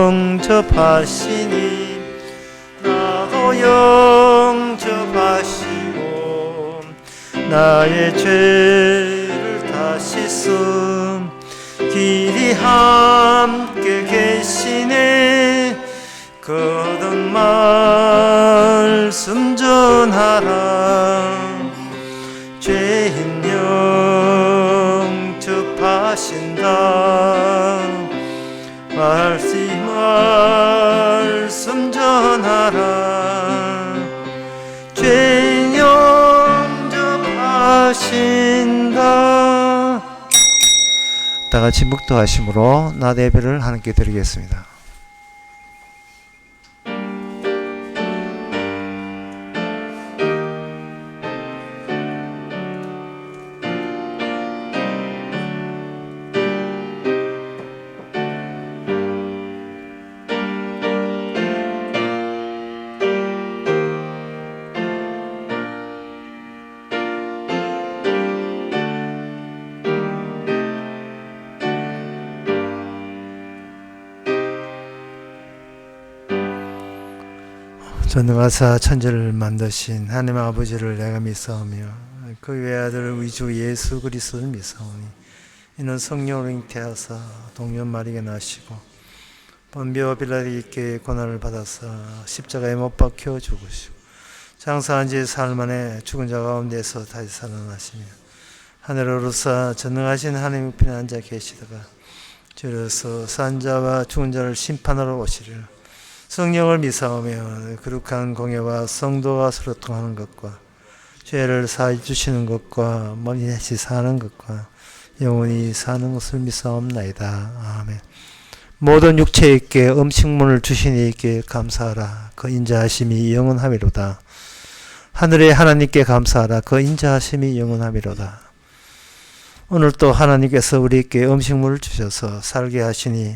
영접하시니 나도 영접하시고 나의 죄를 다 씻음 길이 함께 계시네. 거듭 말씀 전하라. 죄인 영접하신다. 말씀 전하라. 죄인 영접하신다. 다같이 묵도하심으로 낮 예배를 하나님께 드리겠습니다. 전능하사 천지를 만드신 하나님 아버지를 내가 믿사오며 그 외아들 우리 주 예수 그리스도를 믿사오니 이는 성령으로 잉태하사 동년 마리게 나시고 본비와 빌라에게 고난을 받아사 십자가에 못 박혀 죽으시고 장사한 지 사흘 만에 죽은 자 가운데서 다시 살아나시며 하늘에 오르사 전능하신 하나님 우편에 앉아 계시다가 주로서 산 자와 죽은 자를 심판하러 오시리라. 성령을 믿사오며 거룩한 공예와 성도가 서로 통하는 것과 죄를 사해 주시는 것과 머리다시 사는 것과 영원히 사는 것을 믿사옵나이다. 아멘. 모든 육체에게 음식물을 주신 이에게 감사하라. 그 인자하심이 영원하미로다. 하늘의 하나님께 감사하라. 그 인자하심이 영원하미로다. 오늘 또 하나님께서 우리에게 음식물을 주셔서 살게 하시니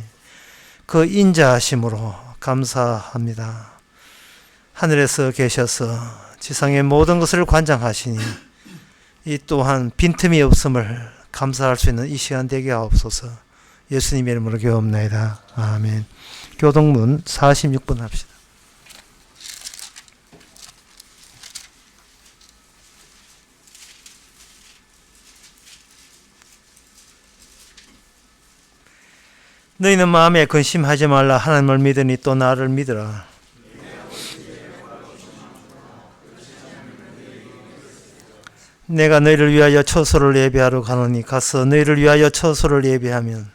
그 인자하심으로 감사합니다. 하늘에서 계셔서 지상의 모든 것을 관장하시니 이 또한 빈틈이 없음을 감사할 수 있는 이 시간 되게 하옵소서. 예수님의 이름으로 기도합나이다. 아멘. 교동문 46번 합시다. 너희는 마음에 근심하지 말라. 하나님을 믿으니 또 나를 믿으라. 내가 너희를 위하여 처소를 예비하러 가노니 가서 너희를 위하여 처소를 예비하면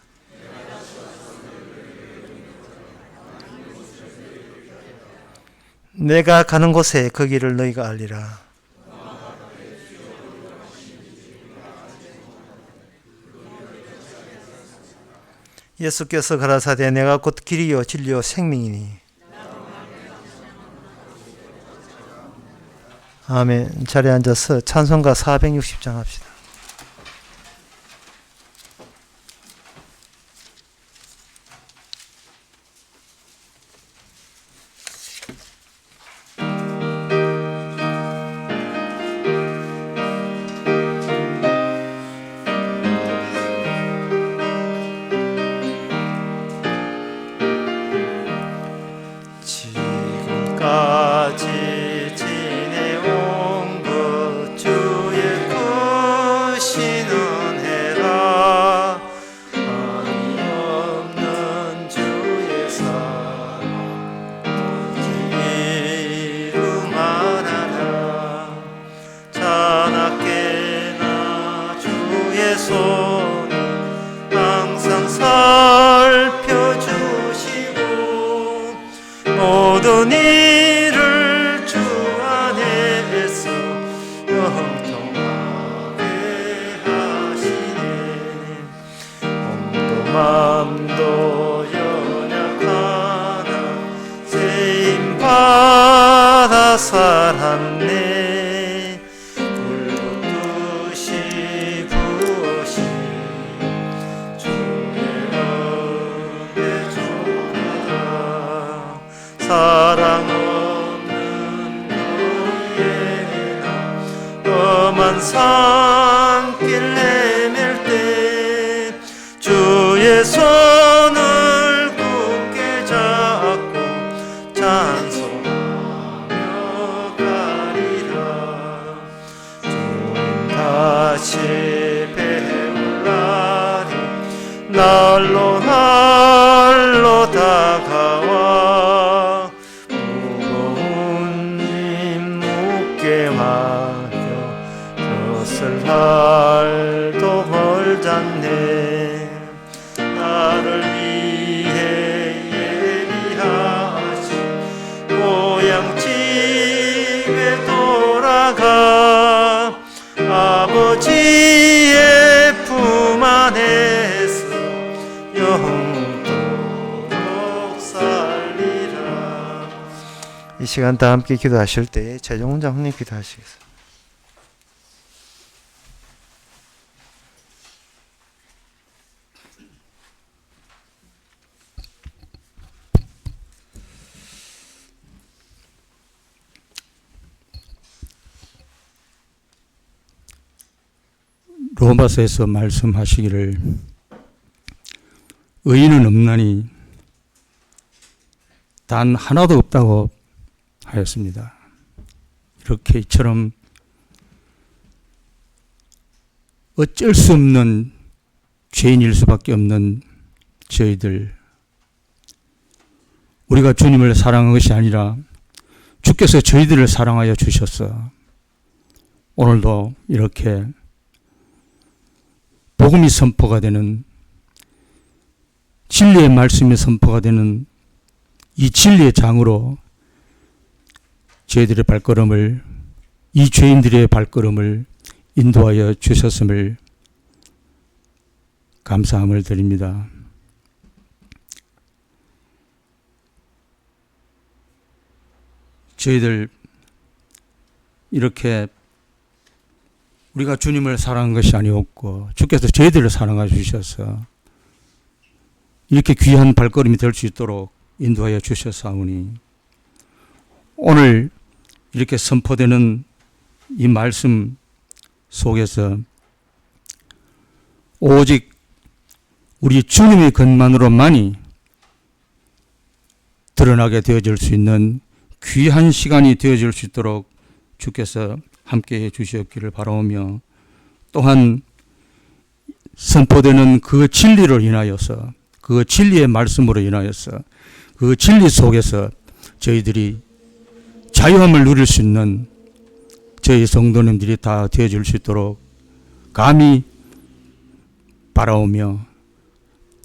내가 가는 곳에 그 길을 너희가 알리라. 예수께서 가라사대 내가 곧 길이요 진리요 생명이니. 아멘. 자리에 앉아서 찬송가 460장 합시다. 지금까지 지내온 것 주의 크신 은혜라. 한이 없는 주의 사랑 이루 말하라. 자나깨나 주의 손이 항상 살펴주시고 모든 일을 주 안에서 형통하게 하시네. 몸도 마음도 연약하나 쓰임받아 살았네. 불붙듯이 부으신 주의 은혜 전하라. 사랑 없는 너희에게나 험한 산길 내밀 때 주의 손을 굳게 잡아 이 시간 다 함께 기도하실 때 최종훈 장로님 기도하시겠습니다. 로마서에서 말씀하시기를 의인은 없나니 단 하나도 없다고 하였습니다. 이렇게 이처럼 어쩔 수 없는 죄인일 수밖에 없는 저희들, 우리가 주님을 사랑한 것이 아니라 주께서 저희들을 사랑하여 주셨어. 오늘도 이렇게 복음이 선포가 되는, 진리의 말씀이 선포가 되는 이 진리의 장으로 저희들의 발걸음을, 이 죄인들의 발걸음을 인도하여 주셨음을 감사함을 드립니다. 저희들 이렇게 우리가 주님을 사랑한 것이 아니었고 주께서 저희들을 사랑해 주셔서 이렇게 귀한 발걸음이 될 수 있도록 인도하여 주셨사오니, 오늘 이렇게 선포되는 이 말씀 속에서 오직 우리 주님의 것만으로만이 드러나게 되어질 수 있는 귀한 시간이 되어질 수 있도록 주께서 함께해 주시옵기를 바라오며, 또한 선포되는 그 진리로 인하여서, 그 진리의 말씀으로 인하여서 그 진리 속에서 저희들이 자유함을 누릴 수 있는 저희 성도님들이 다 되어줄 수 있도록 감히 바라오며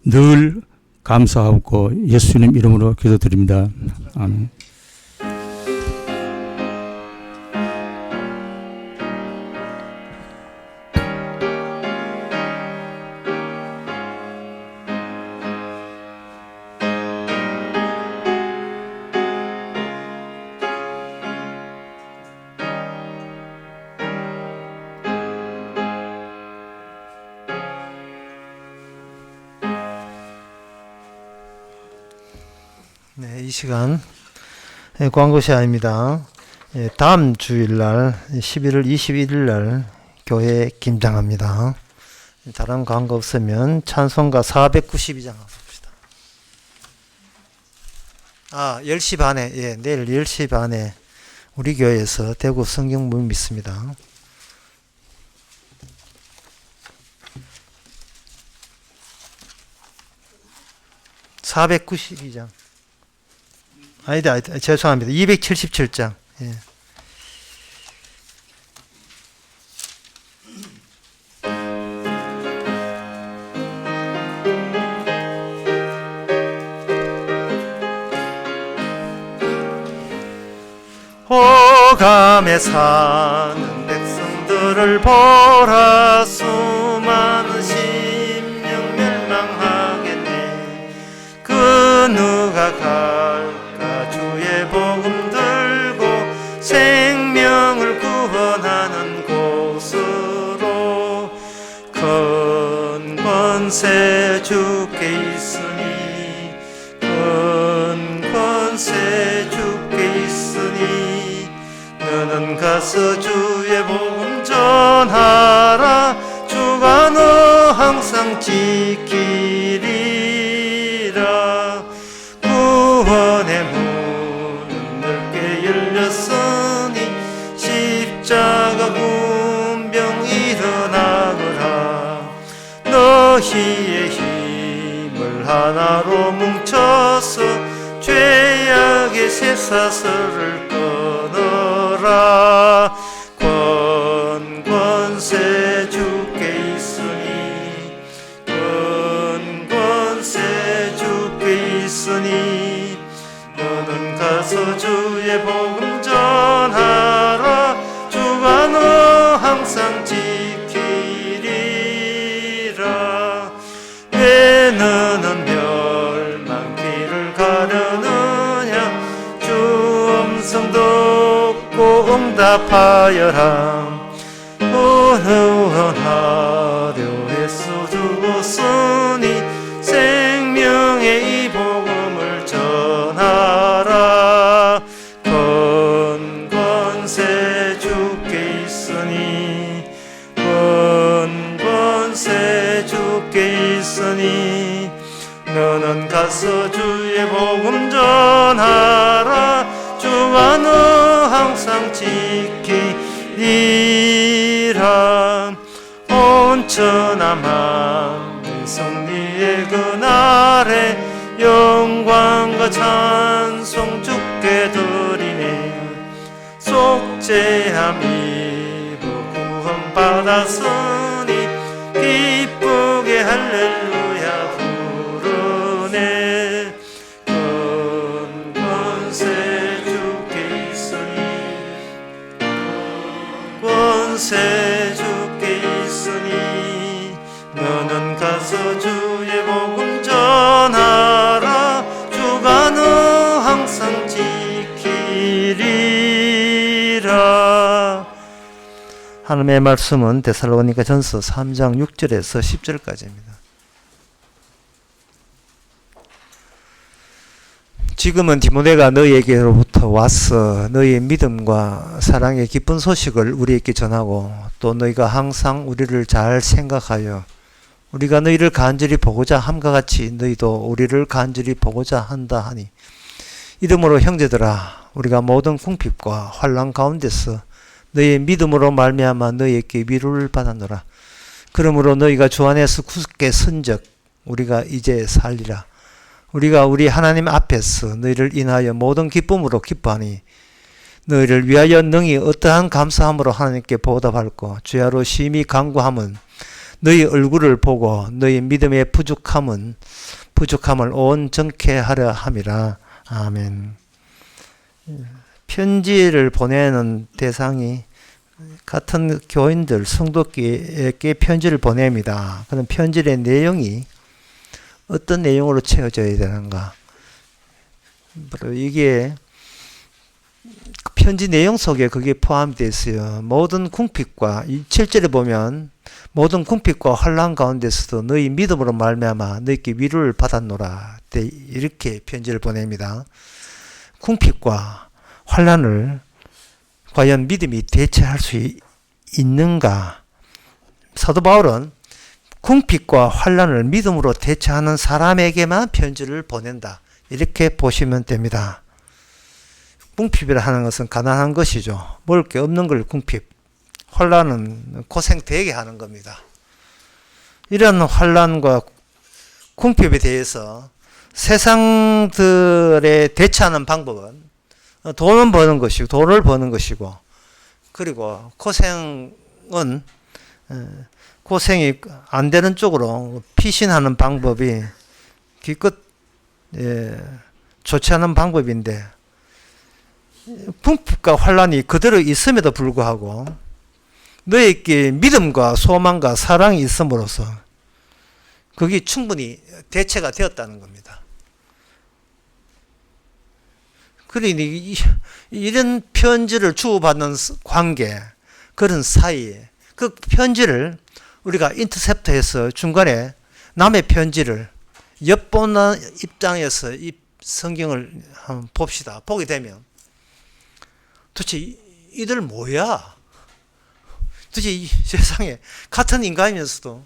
늘 감사하고 예수님 이름으로 기도드립니다. 아멘. 네, 이 시간 광고시 아닙니다. 다음 주일날 11월 21일날 교회 김장합니다. 다른 광고 없으면 찬송가 492장 봅시다. 10시 반에, 내일 10시 반에 우리 교회에서 대구 성경 모임 있습니다. (492장) 아니다, 죄송합니다. 277장. 예. 호감에 사는 백성들을 보라. 수많은 심령 멸망하겠네. 그 누가 갈까? 주의 복음 들고 생명을 구원하는 곳으로. 큰 권세 주께 있으니, 큰 권세 주께 있으니, 너는 가서 주의 복음 전하라. 주가 너 항상 지키리라. 구원의 문은 넓게 열렸으니 십자가 군병 일어나거라. 너희의 힘을 하나로 뭉쳐서 죄악의 쇠사슬을 끊어라. 권세 주께 있으니, 권세 주께 있으니, 너는 가서 주의 복음 전하라. 주가 너 항상 지키리라. 왜 너는 멸망길을 가려느냐? 주 듣고 응답하여라. 원하려 애써주었으니 생명의 이 복음을 전하라. 권세 주께 있으니 권세 주께 있으니 너는 가서 주의 복음 전하라. 주가 너 항상 지키리라. 온천함한 승리의 그날에 영광과 찬송 주께 드리네. 속죄함이 구원 받았으니 기쁘게 할렐루야 부르네. 권세 주께 있으니 권세 주께 있으니 너는 가서 주의 복음 전하라. 주가 너 항상 지키리라. 하나님의 말씀은 데살로니가전서 3장 6절에서 10절까지입니다. 지금은 디모데가 너희에게로부터 와서 너희의 믿음과 사랑의 기쁜 소식을 우리에게 전하고 또 너희가 항상 우리를 잘 생각하여 우리가 너희를 간절히 보고자 함과 같이 너희도 우리를 간절히 보고자 한다 하니, 이러므로 형제들아 우리가 모든 궁핍과 환난 가운데서 너희의 믿음으로 말미암아 너희에게 위로를 받았노라. 그러므로 너희가 주 안에서 굳게 선적 우리가 이제 살리라. 우리가 우리 하나님 앞에서 너희를 인하여 모든 기쁨으로 기뻐하니 너희를 위하여 능히 어떠한 감사함으로 하나님께 보답할고 주야로 심히 간구함은 너희 얼굴을 보고 너희 믿음의 부족함을 온전케 하려 함이라. 아멘. 편지를 보내는 대상이 같은 교인들, 성도에게 편지를 보냅니다. 그럼 편지의 내용이 어떤 내용으로 채워져야 되는가? 이게 편지 내용 속에 그게 포함이 되어 있어요. 모든 궁핍과 7절에 보면 모든 궁핍과 환난 가운데서도 너희 믿음으로 말미암아 너희께 위로를 받았노라. 이렇게 편지를 보냅니다. 궁핍과 환난을 과연 믿음이 대체할 수 있는가? 사도 바울은 궁핍과 환난을 믿음으로 대처하는 사람에게만 편지를 보낸다. 이렇게 보시면 됩니다. 궁핍이라 하는 것은 가난한 것이죠. 먹을 게 없는 걸 궁핍. 환난은 고생 되게 하는 겁니다. 이런 환난과 궁핍에 대해서 세상들에 대처하는 방법은 돈을 버는 것이고, 그리고 고생이 안 되는 쪽으로 피신하는 방법이 기껏 좋지 않은 방법인데, 궁핍과 환난이 그대로 있음에도 불구하고 너에게 믿음과 소망과 사랑이 있음으로써 그게 충분히 대체가 되었다는 겁니다. 그러니 이런 편지를 주고받는 관계, 그런 사이에 그 편지를 우리가 인터셉터해서 중간에 남의 편지를 엿보는 입장에서 이 성경을 한번 봅시다. 보게 되면 도대체 이들 뭐야? 도대체 이 세상에 같은 인간이면서도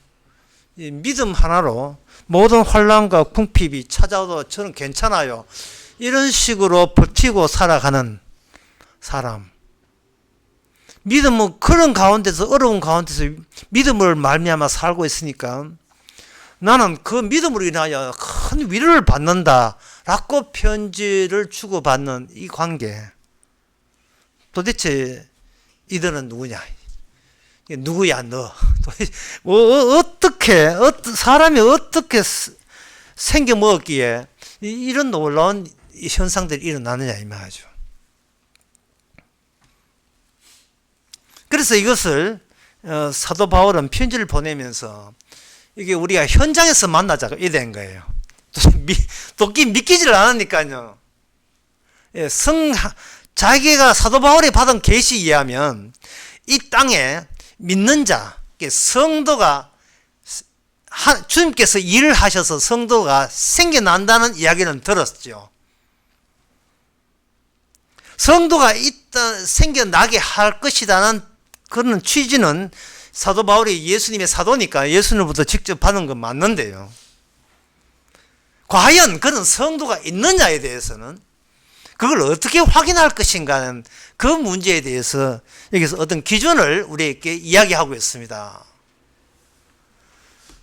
믿음 하나로 모든 환난과 궁핍이 찾아와도 저는 괜찮아요. 이런 식으로 버티고 살아가는 사람. 믿음은 그런 가운데서, 어려운 가운데서 믿음을 말미암아 살고 있으니까 나는 그 믿음으로 인하여 큰 위로를 받는다라고 편지를 주고받는 이 관계. 도대체 이들은 누구냐? 누구야 너? 사람이 어떻게 생겨 먹었기에 이런 놀라운 현상들이 일어나느냐 이 말이죠. 그래서 이것을 사도 바울은 편지를 보내면서 이게 우리가 현장에서 만나자고 이된 거예요. 믿기지를 않으니까요. 자기가 사도 바울이 받은 계시에 의하면 이 땅에 믿는 자, 성도가 주님께서 일을 하셔서 성도가 생겨난다는 이야기는 들었죠. 성도가 생겨나게 할 것이라는 그런 취지는 사도 바울이 예수님의 사도니까 예수님부터 직접 받은 건 맞는데요. 과연 그런 성도가 있느냐에 대해서는 그걸 어떻게 확인할 것인가는 그 문제에 대해서 여기서 어떤 기준을 우리에게 이야기하고 있습니다.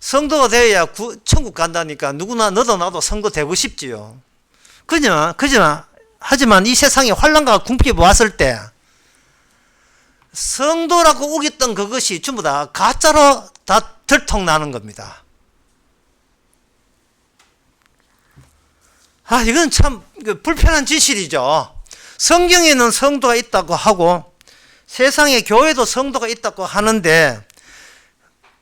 성도가 되어야 천국 간다니까 누구나 너도 나도 성도 되고 싶지요. 하지만 이 세상에 환난과 궁핍이 왔을 때 성도라고 우겼던 그것이 전부 다 가짜로 다 들통나는 겁니다. 이건 참 불편한 진실이죠. 성경에는 성도가 있다고 하고 세상에 교회도 성도가 있다고 하는데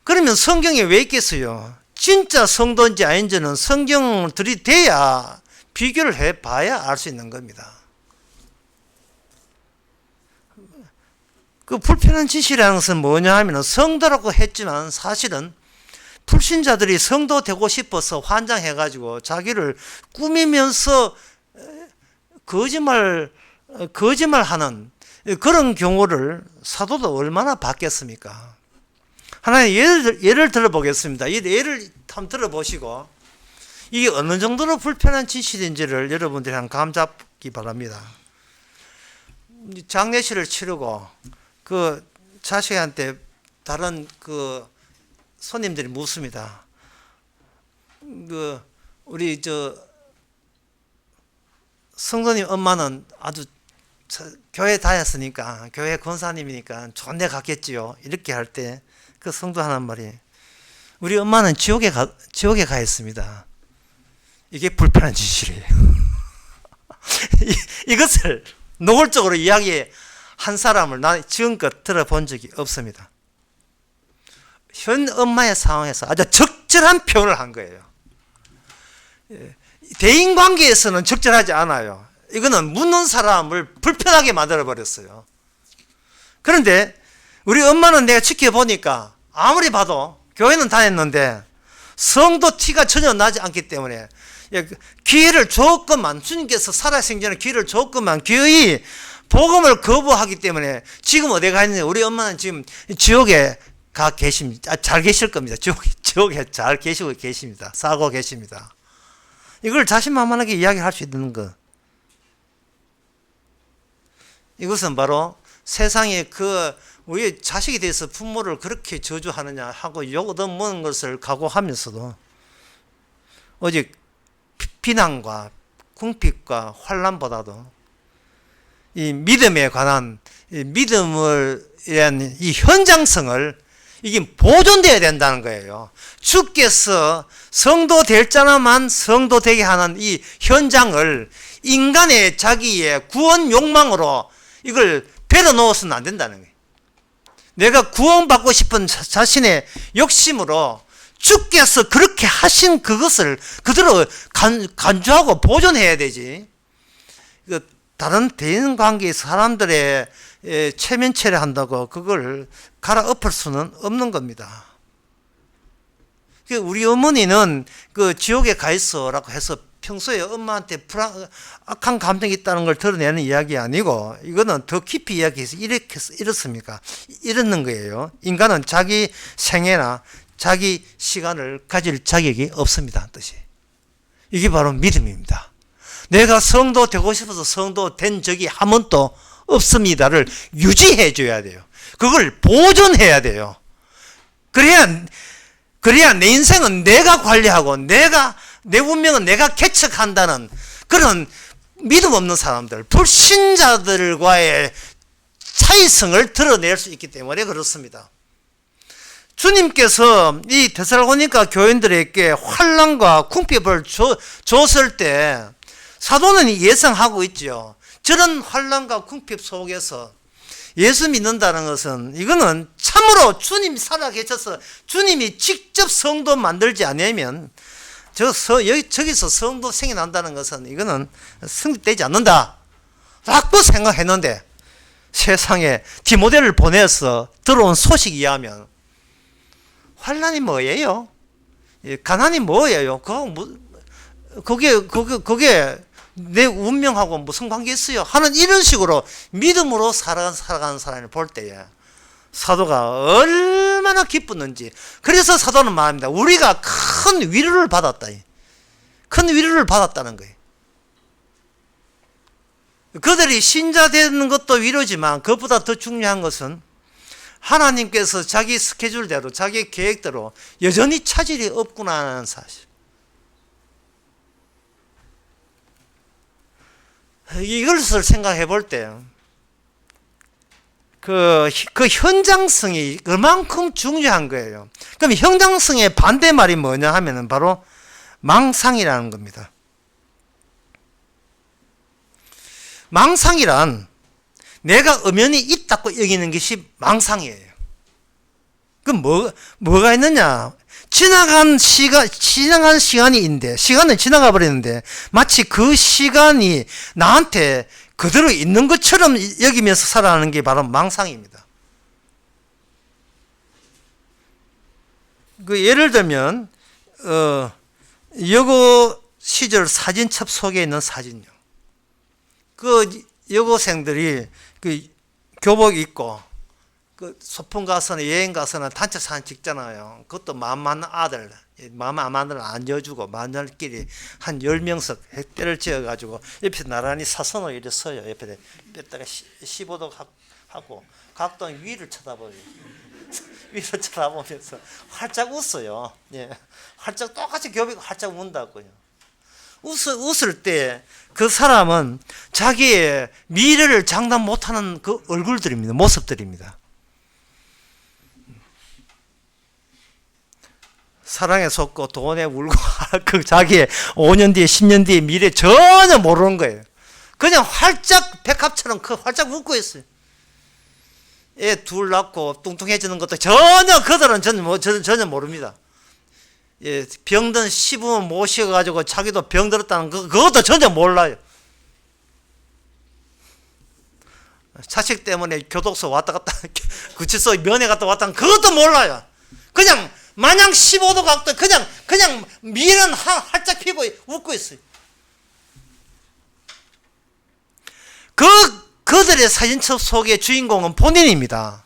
그러면 성경에 왜 있겠어요? 진짜 성도인지 아닌지는 성경을 들이대야 비교를 해봐야 알 수 있는 겁니다. 그 불편한 진실이라는 것은 뭐냐 하면 성도라고 했지만 사실은 불신자들이 성도 되고 싶어서 환장해가지고 자기를 꾸미면서 거짓말하는 그런 경우를 사도도 얼마나 봤겠습니까? 하나의 예를 들어보겠습니다. 이 예를 한번 들어보시고 이게 어느 정도로 불편한 진실인지를 여러분들이 한번 감 잡기 바랍니다. 장례식을 치르고 그 자식한테 다른 그 손님들이 묻습니다. 우리 성도님 엄마는 아주 교회 다녔으니까 교회 권사님이니까 좋은 데 갔겠지요. 이렇게 할 때 그 성도 하는 말이 우리 엄마는 지옥에 가 있습니다. 이게 불편한 진실이에요. 이것을 노골적으로 이야기한 사람을 난 지금껏 들어본 적이 없습니다. 현 엄마의 상황에서 아주 적절한 표현을 한 거예요. 대인관계에서는 적절하지 않아요. 이거는 묻는 사람을 불편하게 만들어버렸어요. 그런데 우리 엄마는 내가 지켜보니까 아무리 봐도 교회는 다녔는데 성도 티가 전혀 나지 않기 때문에 기회를 줬건만 주님께서 살아생전에 기회를 줬건만 기어이 복음을 거부하기 때문에 지금 어디 가 있는지 우리 엄마는 지금 지옥에 가 계십니다. 잘 계실 겁니다. 지옥에 잘 계시고 계십니다. 살고 계십니다. 이걸 자신만만하게 이야기할 수 있는 것. 이것은 바로 세상에 우리 자식에 대해서 부모를 그렇게 저주하느냐 하고 욕 얻어먹는 것을 각오하면서도 오직 비난과 궁핍과 환난보다도 이 믿음에 관한 믿음을 위한 이 현장성을 이게 보존되어야 된다는 거예요. 주께서 성도 될 자나만 성도 되게 하는 이 현장을 인간의 자기의 구원 욕망으로 이걸 배려 놓아서는 안 된다는 거예요. 내가 구원받고 싶은 자신의 욕심으로 주께서 그렇게 하신 그것을 그대로 간주하고 보존해야 되지. 다른 대인관계의 사람들의 체면체를 한다고 그걸 갈아엎을 수는 없는 겁니다. 우리 어머니는 그 지옥에 가 있어라고 해서 평소에 엄마한테 악한 감정이 있다는 걸 드러내는 이야기 아니고 이거는 더 깊이 이야기해서 이렇습니까? 이러는 거예요. 인간은 자기 생애나 자기 시간을 가질 자격이 없습니다. 뜻이. 이게 바로 믿음입니다. 내가 성도 되고 싶어서 성도 된 적이 한 번도 없습니다를 유지해 줘야 돼요. 그걸 보존해야 돼요. 그래야 내 인생은 내가 관리하고 내 운명은 내가 개척한다는 그런 믿음 없는 사람들, 불신자들과의 차이성을 드러낼 수 있기 때문에 그렇습니다. 주님께서 이 데살로니가 교인들에게 환난과 궁핍을 줬을 때 사도는 예상하고 있죠. 저런 환난과 궁핍 속에서 예수 믿는다는 것은 이거는 참으로 주님이 살아계셔서 주님이 직접 성도 만들지 않으면 저기서 성도 생겨난다는 것은 이거는 성립되지 않는다 라고 생각했는데 세상에 디모데를 보내서 들어온 소식에 의하면 환난이 뭐예요? 가난이 뭐예요? 그게 내 운명하고 무슨 관계 있어요? 하는 이런 식으로 믿음으로 살아가는 사람을 볼 때에 사도가 얼마나 기뻤는지. 그래서 사도는 말합니다. 우리가 큰 위로를 받았다. 큰 위로를 받았다는 거예요. 그들이 신자 되는 것도 위로지만 그것보다 더 중요한 것은 하나님께서 자기 스케줄대로 자기 계획대로 여전히 차질이 없구나 하는 사실. 이것을 생각해 볼 때 그 현장성이 그만큼 중요한 거예요. 그럼 현장성의 반대말이 뭐냐 하면은 바로 망상이라는 겁니다. 망상이란 내가 엄연히 있다고 여기는 것이 망상이에요. 그럼 뭐가 있느냐? 지나간 시간이 있는데, 시간은 지나가 버렸는데, 마치 그 시간이 나한테 그대로 있는 것처럼 여기면서 살아가는 게 바로 망상입니다. 예를 들면, 여고 시절 사진첩 속에 있는 사진요. 여고생들이 교복 입고, 소풍 가서는 여행 가서는 단체 사진 찍잖아요. 그것도 마음 맞는 아들, 마음 안 맞는 앉아주고 마늘끼리 한 10명씩 때를 지어가지고 옆에 나란히 사선으로 이렇게 서요. 옆에 뺐다가 15도 하고 각도는 위를 쳐다보요. 위를 쳐다보면서 활짝 웃어요. 예, 활짝 똑같이 교복 활짝 운다고요. 웃을 때 그 사람은 자기의 미래를 장담 못하는 그 얼굴들입니다. 모습들입니다. 사랑에 속고 돈에 울고 그 자기의 5년 뒤에 10년 뒤에 미래 전혀 모르는 거예요. 그냥 활짝 백합처럼 활짝 웃고 있어요. 애 둘 낳고 뚱뚱해지는 것도 그들은 전혀 모릅니다. 예, 병든 시부모 모셔가지고 자기도 병들었다는 그것도 전혀 몰라요. 자식 때문에 교독소 왔다 갔다 구치소 면회 갔다 왔다 그것도 몰라요. 그냥 마냥 15도 각도 그냥 미련 활짝 피고 웃고 있어요. 그들의 사진첩 속의 주인공은 본인입니다.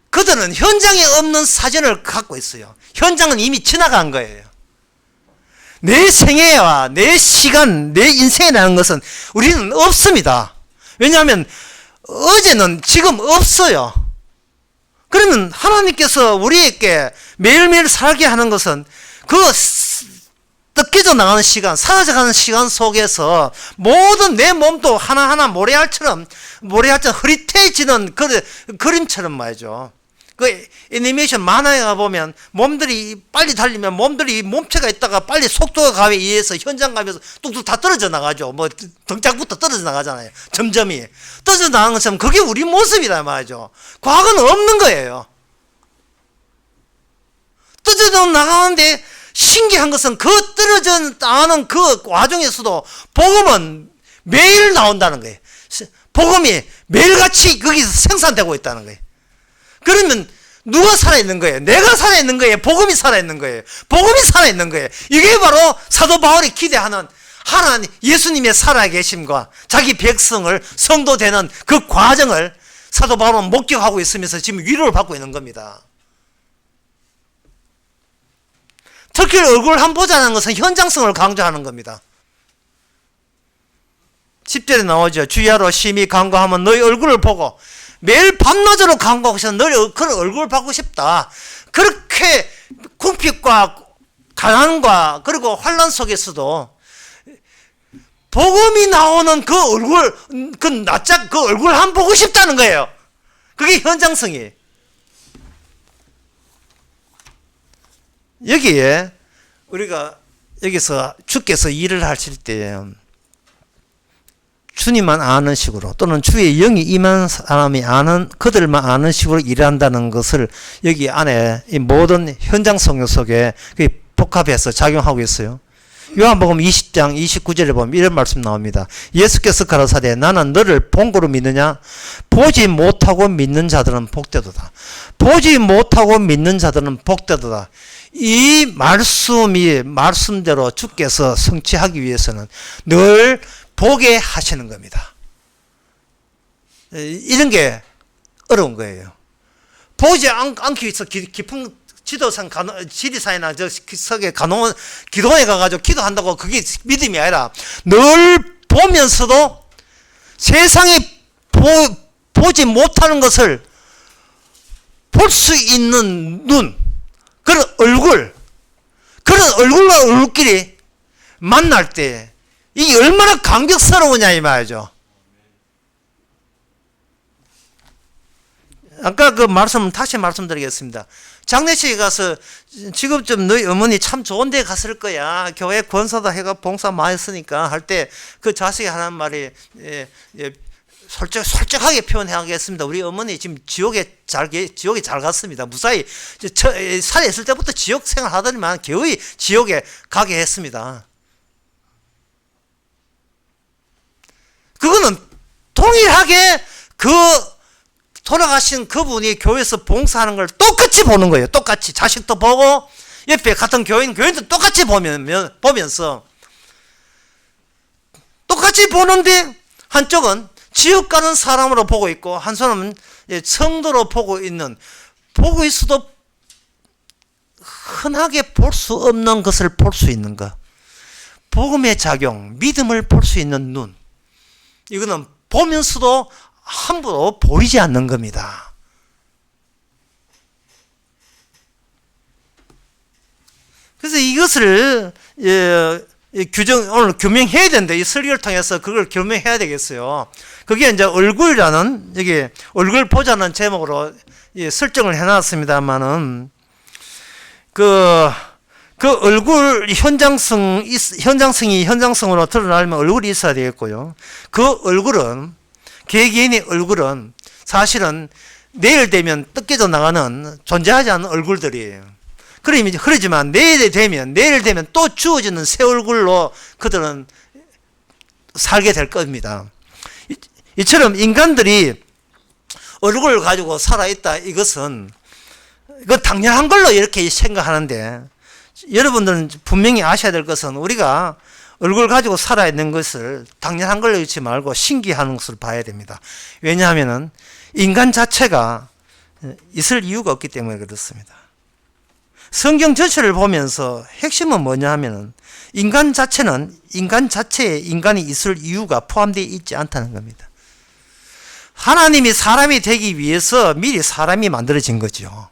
그들은 현장에 없는 사진을 갖고 있어요. 현장은 이미 지나간 거예요. 내 생애와 내 시간, 내 인생이라는 것은 우리는 없습니다. 왜냐하면 어제는 지금 없어요. 그러면 하나님께서 우리에게 매일매일 살게 하는 것은 뜯겨져 나가는 시간, 사라져가는 시간 속에서 모든 내 몸도 하나하나 모래알처럼 흐릿해지는 그림처럼 말이죠. 애니메이션 만화에 가보면 몸들이 빨리 달리면 몸체가 있다가 빨리 속도가 감에 의해서 현장 가면서 뚝뚝 다 떨어져 나가죠. 등짝부터 떨어져 나가잖아요. 점점이. 떨어져 나가는 것처럼 그게 우리 모습이다 말이죠. 과거는 없는 거예요. 떨어져 나가는데 신기한 것은 그 떨어져 나가는 그 과정에서도 복음은 매일 나온다는 거예요. 복음이 매일같이 거기서 생산되고 있다는 거예요. 그러면 누가 살아있는 거예요? 내가 살아있는 거예요? 복음이 살아있는 거예요? 복음이 살아있는 거예요. 이게 바로 사도 바울이 기대하는 하나님 예수님의 살아계심과 자기 백성을 성도 되는 그 과정을 사도 바울은 목격하고 있으면서 지금 위로를 받고 있는 겁니다. 특히 얼굴 한 보자는 것은 현장성을 강조하는 겁니다. 10절에 나오죠. 주야로 심히 간구하면 너희 얼굴을 보고 매일 밤낮으로 간구하고 싶다. 너희 그런 얼굴을 받고 싶다. 그렇게 궁핍과 가난과 그리고 환난 속에서도 복음이 나오는 그 얼굴, 낯짝 그 얼굴 한 보고 싶다는 거예요. 그게 현장성이에요. 여기에 우리가 여기서 주께서 일을 하실 때 주님만 아는 식으로 또는 주의 영이 임한 사람이 아는 그들만 아는 식으로 일한다는 것을 여기 안에 이 모든 현장 성경 속에 복합해서 작용하고 있어요. 요한복음 20장 29절에 보면 이런 말씀 나옵니다. 예수께서 가라사대 나는 너를 본고로 믿느냐? 보지 못하고 믿는 자들은 복되도다. 보지 못하고 믿는 자들은 복되도다. 이 말씀이 말씀대로 주께서 성취하기 위해서는 늘 보게 하시는 겁니다. 이런 게 어려운 거예요. 보지 않기 위해서 깊은 지리산이나 저 석에 기도원에 가가지고 기도한다고 그게 믿음이 아니라 늘 보면서도 세상에 보지 못하는 것을 볼 수 있는 눈, 그런 얼굴과 얼굴끼리 만날 때 이게 얼마나 감격스러우냐 이 말이죠. 아까 그 말씀 다시 말씀드리겠습니다. 장례식에 가서 지금 좀 너희 어머니 참 좋은 데 갔을 거야. 교회 권사도 해가 봉사 많이 했으니까 할 때 그 자식이 하는 말이 솔직하게 표현하겠습니다. 우리 어머니 지금 지옥에 잘 갔습니다. 무사히 살에 있을 때부터 지옥 생활 하더니만 겨우이 지옥에 가게 했습니다. 그거는 동일하게 그 돌아가신 그분이 교회에서 봉사하는 걸 똑같이 보는 거예요. 똑같이 자식도 보고 옆에 같은 교인도 똑같이 보면서 똑같이 보는데 한쪽은 지옥 가는 사람으로 보고 있고 한 사람은 성도로 보고 있어도 흔하게 볼 수 없는 것을 볼 수 있는 것. 복음의 작용, 믿음을 볼 수 있는 눈. 이거는 보면서도 함부로 보이지 않는 겁니다. 그래서 이것을 오늘 규명해야 된다. 이 설교를 통해서 그걸 규명해야 되겠어요. 그게 이제 얼굴이라는 여기 얼굴 보자는 제목으로 설정을 해놨습니다만은 그 얼굴 현장성으로 드러나려면 얼굴이 있어야 되겠고요. 그 얼굴은 개개인의 얼굴은 사실은 내일 되면 뜯겨져 나가는 존재하지 않는 얼굴들이에요. 그러지만 내일 되면 또 주어지는 새 얼굴로 그들은 살게 될 겁니다. 이처럼 인간들이 얼굴을 가지고 살아있다 이건 당연한 걸로 이렇게 생각하는데 여러분들은 분명히 아셔야 될 것은 우리가 얼굴 가지고 살아있는 것을 당연한 걸로 읽지 말고 신기하는 것을 봐야 됩니다. 왜냐하면 인간 자체가 있을 이유가 없기 때문에 그렇습니다. 성경 전체를 보면서 핵심은 뭐냐 하면은 인간 자체에 인간이 있을 이유가 포함되어 있지 않다는 겁니다. 하나님이 사람이 되기 위해서 미리 사람이 만들어진 거죠.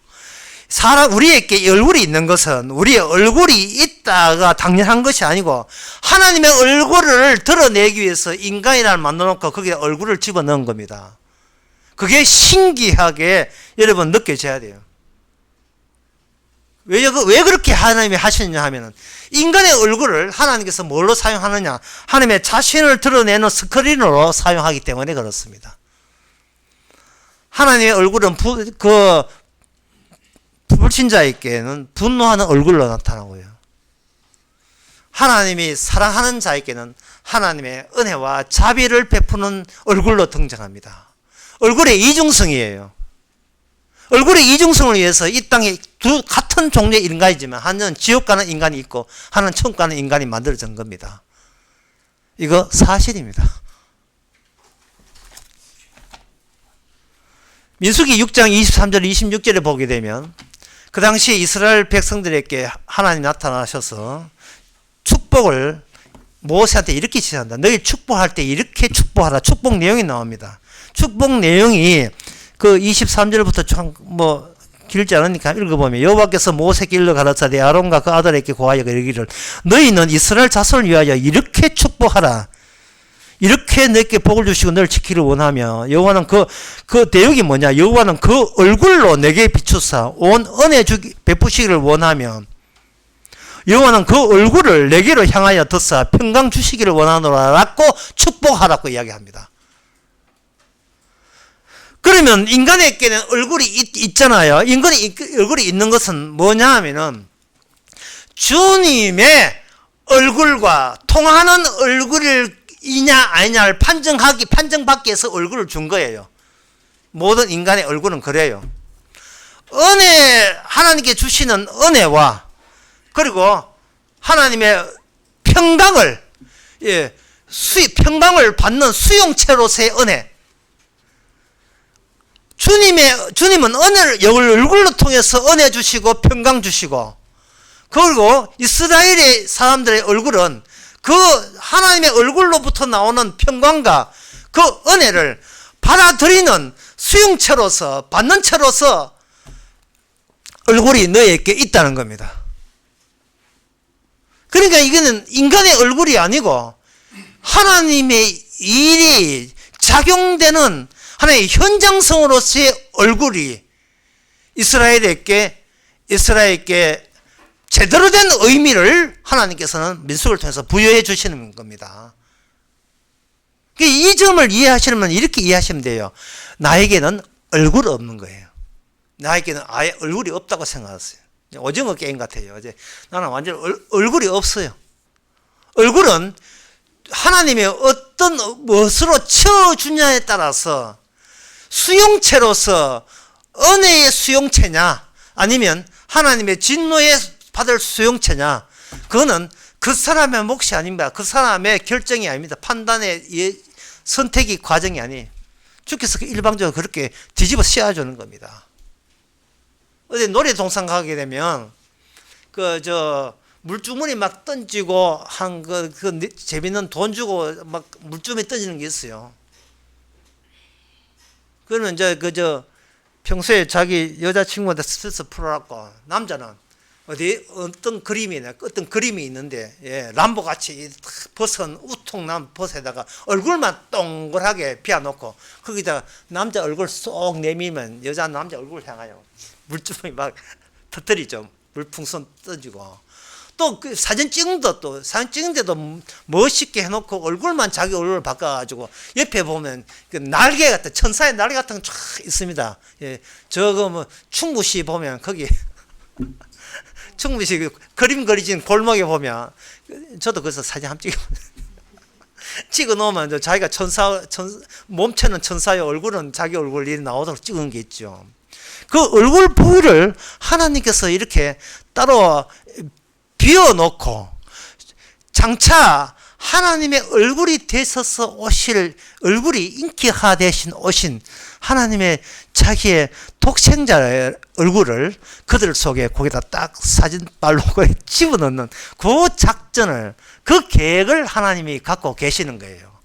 우리에게 얼굴이 있는 것은 우리의 얼굴이 있다가 당연한 것이 아니고 하나님의 얼굴을 드러내기 위해서 인간이라는 만들어 놓고 거기에 얼굴을 집어넣은 겁니다. 그게 신기하게 여러분 느껴져야 돼요. 왜 그렇게 하나님이 하시느냐 하면은 인간의 얼굴을 하나님께서 뭘로 사용하느냐? 하나님의 자신을 드러내는 스크린으로 사용하기 때문에 그렇습니다. 하나님의 얼굴은 불신자에게는 분노하는 얼굴로 나타나고요. 하나님이 사랑하는 자에게는 하나님의 은혜와 자비를 베푸는 얼굴로 등장합니다. 얼굴의 이중성이에요. 얼굴의 이중성을 위해서 이 땅에 같은 종류의 인간이지만 하나는 지옥 가는 인간이 있고 하나는 천국 가는 인간이 만들어진 겁니다. 이거 사실입니다. 민수기 6장 23절 26절에 보게 되면 그 당시 이스라엘 백성들에게 하나님 나타나셔서 축복을 모세한테 이렇게 지시한다. 너희 축복할 때 이렇게 축복하라. 축복 내용이 나옵니다. 축복 내용이 그 23절부터 참 길지 않으니까 읽어보면 여호와께서 모세에게 일러 가라사대 아론과 그 아들에게 고하여 이르기를 너희는 이스라엘 자손을 위하여 이렇게 축복하라. 이렇게 너에게 복을 주시고 너를 지키기를 원하며 여호와는 그 대역이 뭐냐? 여호와는 그 얼굴로 내게 비추사 온 은혜 베푸시기를 원하며 여호와는 그 얼굴을 내게로 향하여 드사 평강 주시기를 원하노라라고 축복하라고 이야기합니다. 그러면 인간에게는 얼굴이 있잖아요. 인간이 얼굴이 있는 것은 뭐냐 하면은 주님의 얼굴과 통하는 얼굴이냐 아니냐를 판정받기 위해서 얼굴을 준 거예요. 모든 인간의 얼굴은 그래요. 하나님께 주시는 은혜와 그리고 하나님의 평강을 평강을 받는 수용체로서의 은혜. 주님은 은혜를 얼굴로 통해서 은혜 주시고 평강 주시고, 그리고 이스라엘의 사람들의 얼굴은 그 하나님의 얼굴로부터 나오는 평강과 그 은혜를 받아들이는 수용체로서, 받는 채로서 얼굴이 너에게 있다는 겁니다. 그러니까 이거는 인간의 얼굴이 아니고 하나님의 일이 작용되는 하나의 현장성으로서의 얼굴이 이스라엘에게 제대로 된 의미를 하나님께서는 민수를 통해서 부여해 주시는 겁니다. 이 점을 이해하시려면 이렇게 이해하시면 돼요. 나에게는 얼굴 없는 거예요. 나에게는 아예 얼굴이 없다고 생각하세요. 오징어 게임 같아요. 나는 완전 얼굴이 없어요. 얼굴은 하나님이 어떤 무엇으로 채워주냐에 따라서 수용체로서 은혜의 수용체냐 아니면 하나님의 진노에 받을 수용체냐, 그거는 그 사람의 몫이 아닙니다. 그 사람의 결정이 아닙니다. 판단의 선택의 과정이 아니에요. 주께서 일방적으로 그렇게 뒤집어 씌워주는 겁니다. 어디 놀이동산 가게 되면 물주머니 막 던지고 재밌는 돈 주고 막 물주머니 던지는 게 있어요. 그러면 평소에 자기 여자친구한테 스트레스 풀어갖고, 남자는 어떤 그림이 있는데, 람보 같이 벗은 우통난 벗에다가 얼굴만 동그랗게 비워놓고 거기다 남자 얼굴 쏙 내밀면 남자 얼굴을 향하여 물주머니 막 터뜨리죠. 물풍선 던지고. 또 그 사진 찍는데도 멋있게 해놓고 얼굴만 자기 얼굴을 바꿔가지고 옆에 보면 그 날개 같은, 천사의 날개 같은 거 쫙 있습니다. 충무시 보면 거기 충무시 그림 그리진 골목에 보면, 저도 거기서 사진 한번 찍어 놓으면 자기가 몸체는 천사의 얼굴은 자기 얼굴이 나오도록 찍은 게 있죠. 그 얼굴 부위를 하나님께서 이렇게 따로 비워놓고 장차 하나님의 얼굴이 되셔서 오실, 얼굴이 인격화 되신 오신 하나님의 자기의 독생자의 얼굴을 그들 속에 거기다 딱 사진빨로 집어넣는 그 작전을, 그 계획을 하나님이 갖고 계시는 거예요.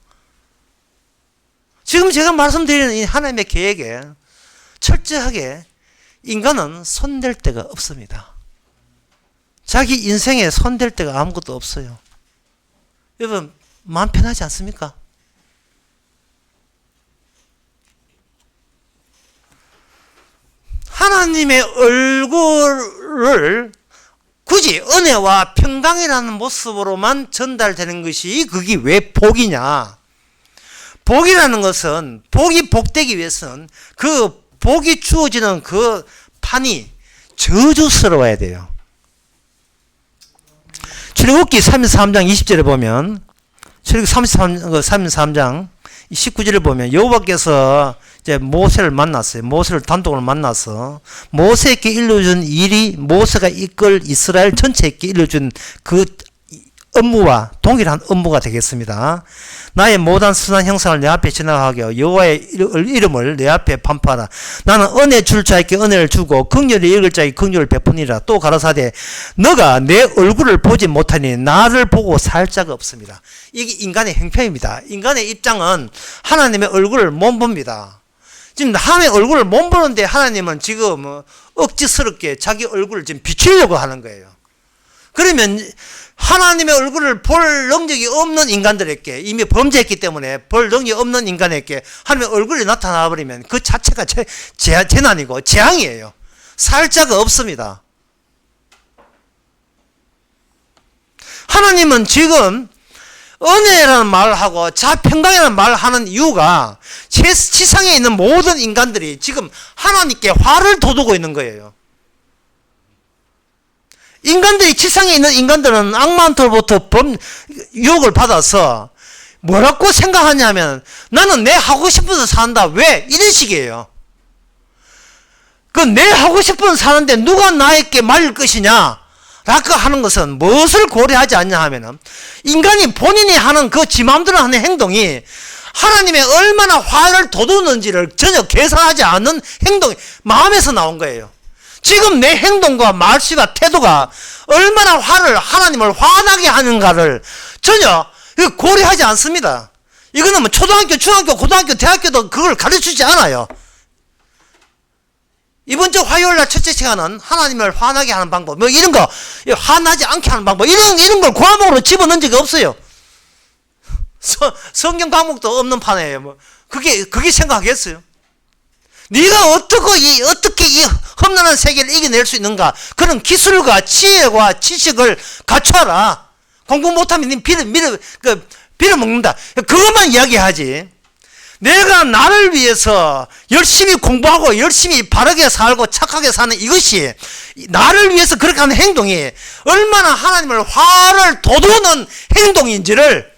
지금 제가 말씀드리는 이 하나님의 계획에 철저하게 인간은 손댈 데가 없습니다. 자기 인생에 손댈 데가 아무것도 없어요. 여러분, 마음 편하지 않습니까? 하나님의 얼굴을 굳이 은혜와 평강이라는 모습으로만 전달되는 것이, 그게 왜 복이냐? 복이라는 것은, 복이 복되기 위해서는 그 복이 주어지는 그 판이 저주스러워야 돼요. 출애굽기 33장 20절에 보면, 출애굽기 33장 19절을 보면 여호와께서 이제 모세를 만났어요. 모세를 단독으로 만나서 모세에게 일러준 일이 모세가 이끌 이스라엘 전체에게 일러준 그 업무와 동일한 업무가 되겠습니다. 나의 모든 선한 형상을 내 앞에 지나가게 하여 여호와의 이름을 내 앞에 반포하라. 나는 은혜 줄 자에게 은혜를 주고 긍휼히 여길 자에게 긍휼을 베푸니라. 또 가라사대 너가 내 얼굴을 보지 못하니 나를 보고 살 자가 없습니다. 이게 인간의 형편입니다. 인간의 입장은 하나님의 얼굴을 못 봅니다. 지금 하나님의 얼굴을 못 보는데 하나님은 지금 억지스럽게 자기 얼굴을 지금 비추려고 하는 거예요. 그러면 하나님의 얼굴을 볼 능력이 없는 인간들에게, 이미 범죄했기 때문에 볼 능력이 없는 인간에게 하나님의 얼굴이 나타나 버리면 그 자체가 재난이고 재앙이에요. 살 자가 없습니다. 하나님은 지금 은혜라는 말을 하고 자평강이라는 말을 하는 이유가 지상에 있는 모든 인간들이 지금 하나님께 화를 돋우고 있는 거예요. 인간들이 지상에 있는 인간들은 악마한테로부터 유혹을 받아서 뭐라고 생각하냐면 나는 내 하고 싶어서 산다. 왜? 이런 식이에요. 그 내 하고 싶어서 사는데 누가 나에게 말릴 것이냐? 라고 하는 것은 무엇을 고려하지 않냐 하면은 인간이 본인이 하는 그 지 마음대로 하는 행동이 하나님의 얼마나 화를 돋우는지를 전혀 계산하지 않는 행동이 마음에서 나온 거예요. 지금 내 행동과 말씨와 태도가 얼마나 하나님을 화나게 하는가를 전혀 고려하지 않습니다. 이거는 뭐 초등학교, 중학교, 고등학교, 대학교도 그걸 가르치지 않아요. 이번 주 화요일날 첫째 시간은 하나님을 화나게 하는 방법, 뭐 이런 거, 화나지 않게 하는 방법, 이런 걸 과목으로 집어넣은 적이 없어요. 성경 과목도 없는 판이에요. 뭐 그게 생각하겠어요? 네가 어떻게 이 험난한 세계를 이겨낼 수 있는가? 그런 기술과 지혜와 지식을 갖춰라. 공부 못하면 네 빌어먹는다. 그것만 이야기하지. 내가 나를 위해서 열심히 공부하고 열심히 바르게 살고 착하게 사는 이것이 나를 위해서 그렇게 하는 행동이 얼마나 하나님을 화를 돋우는 행동인지를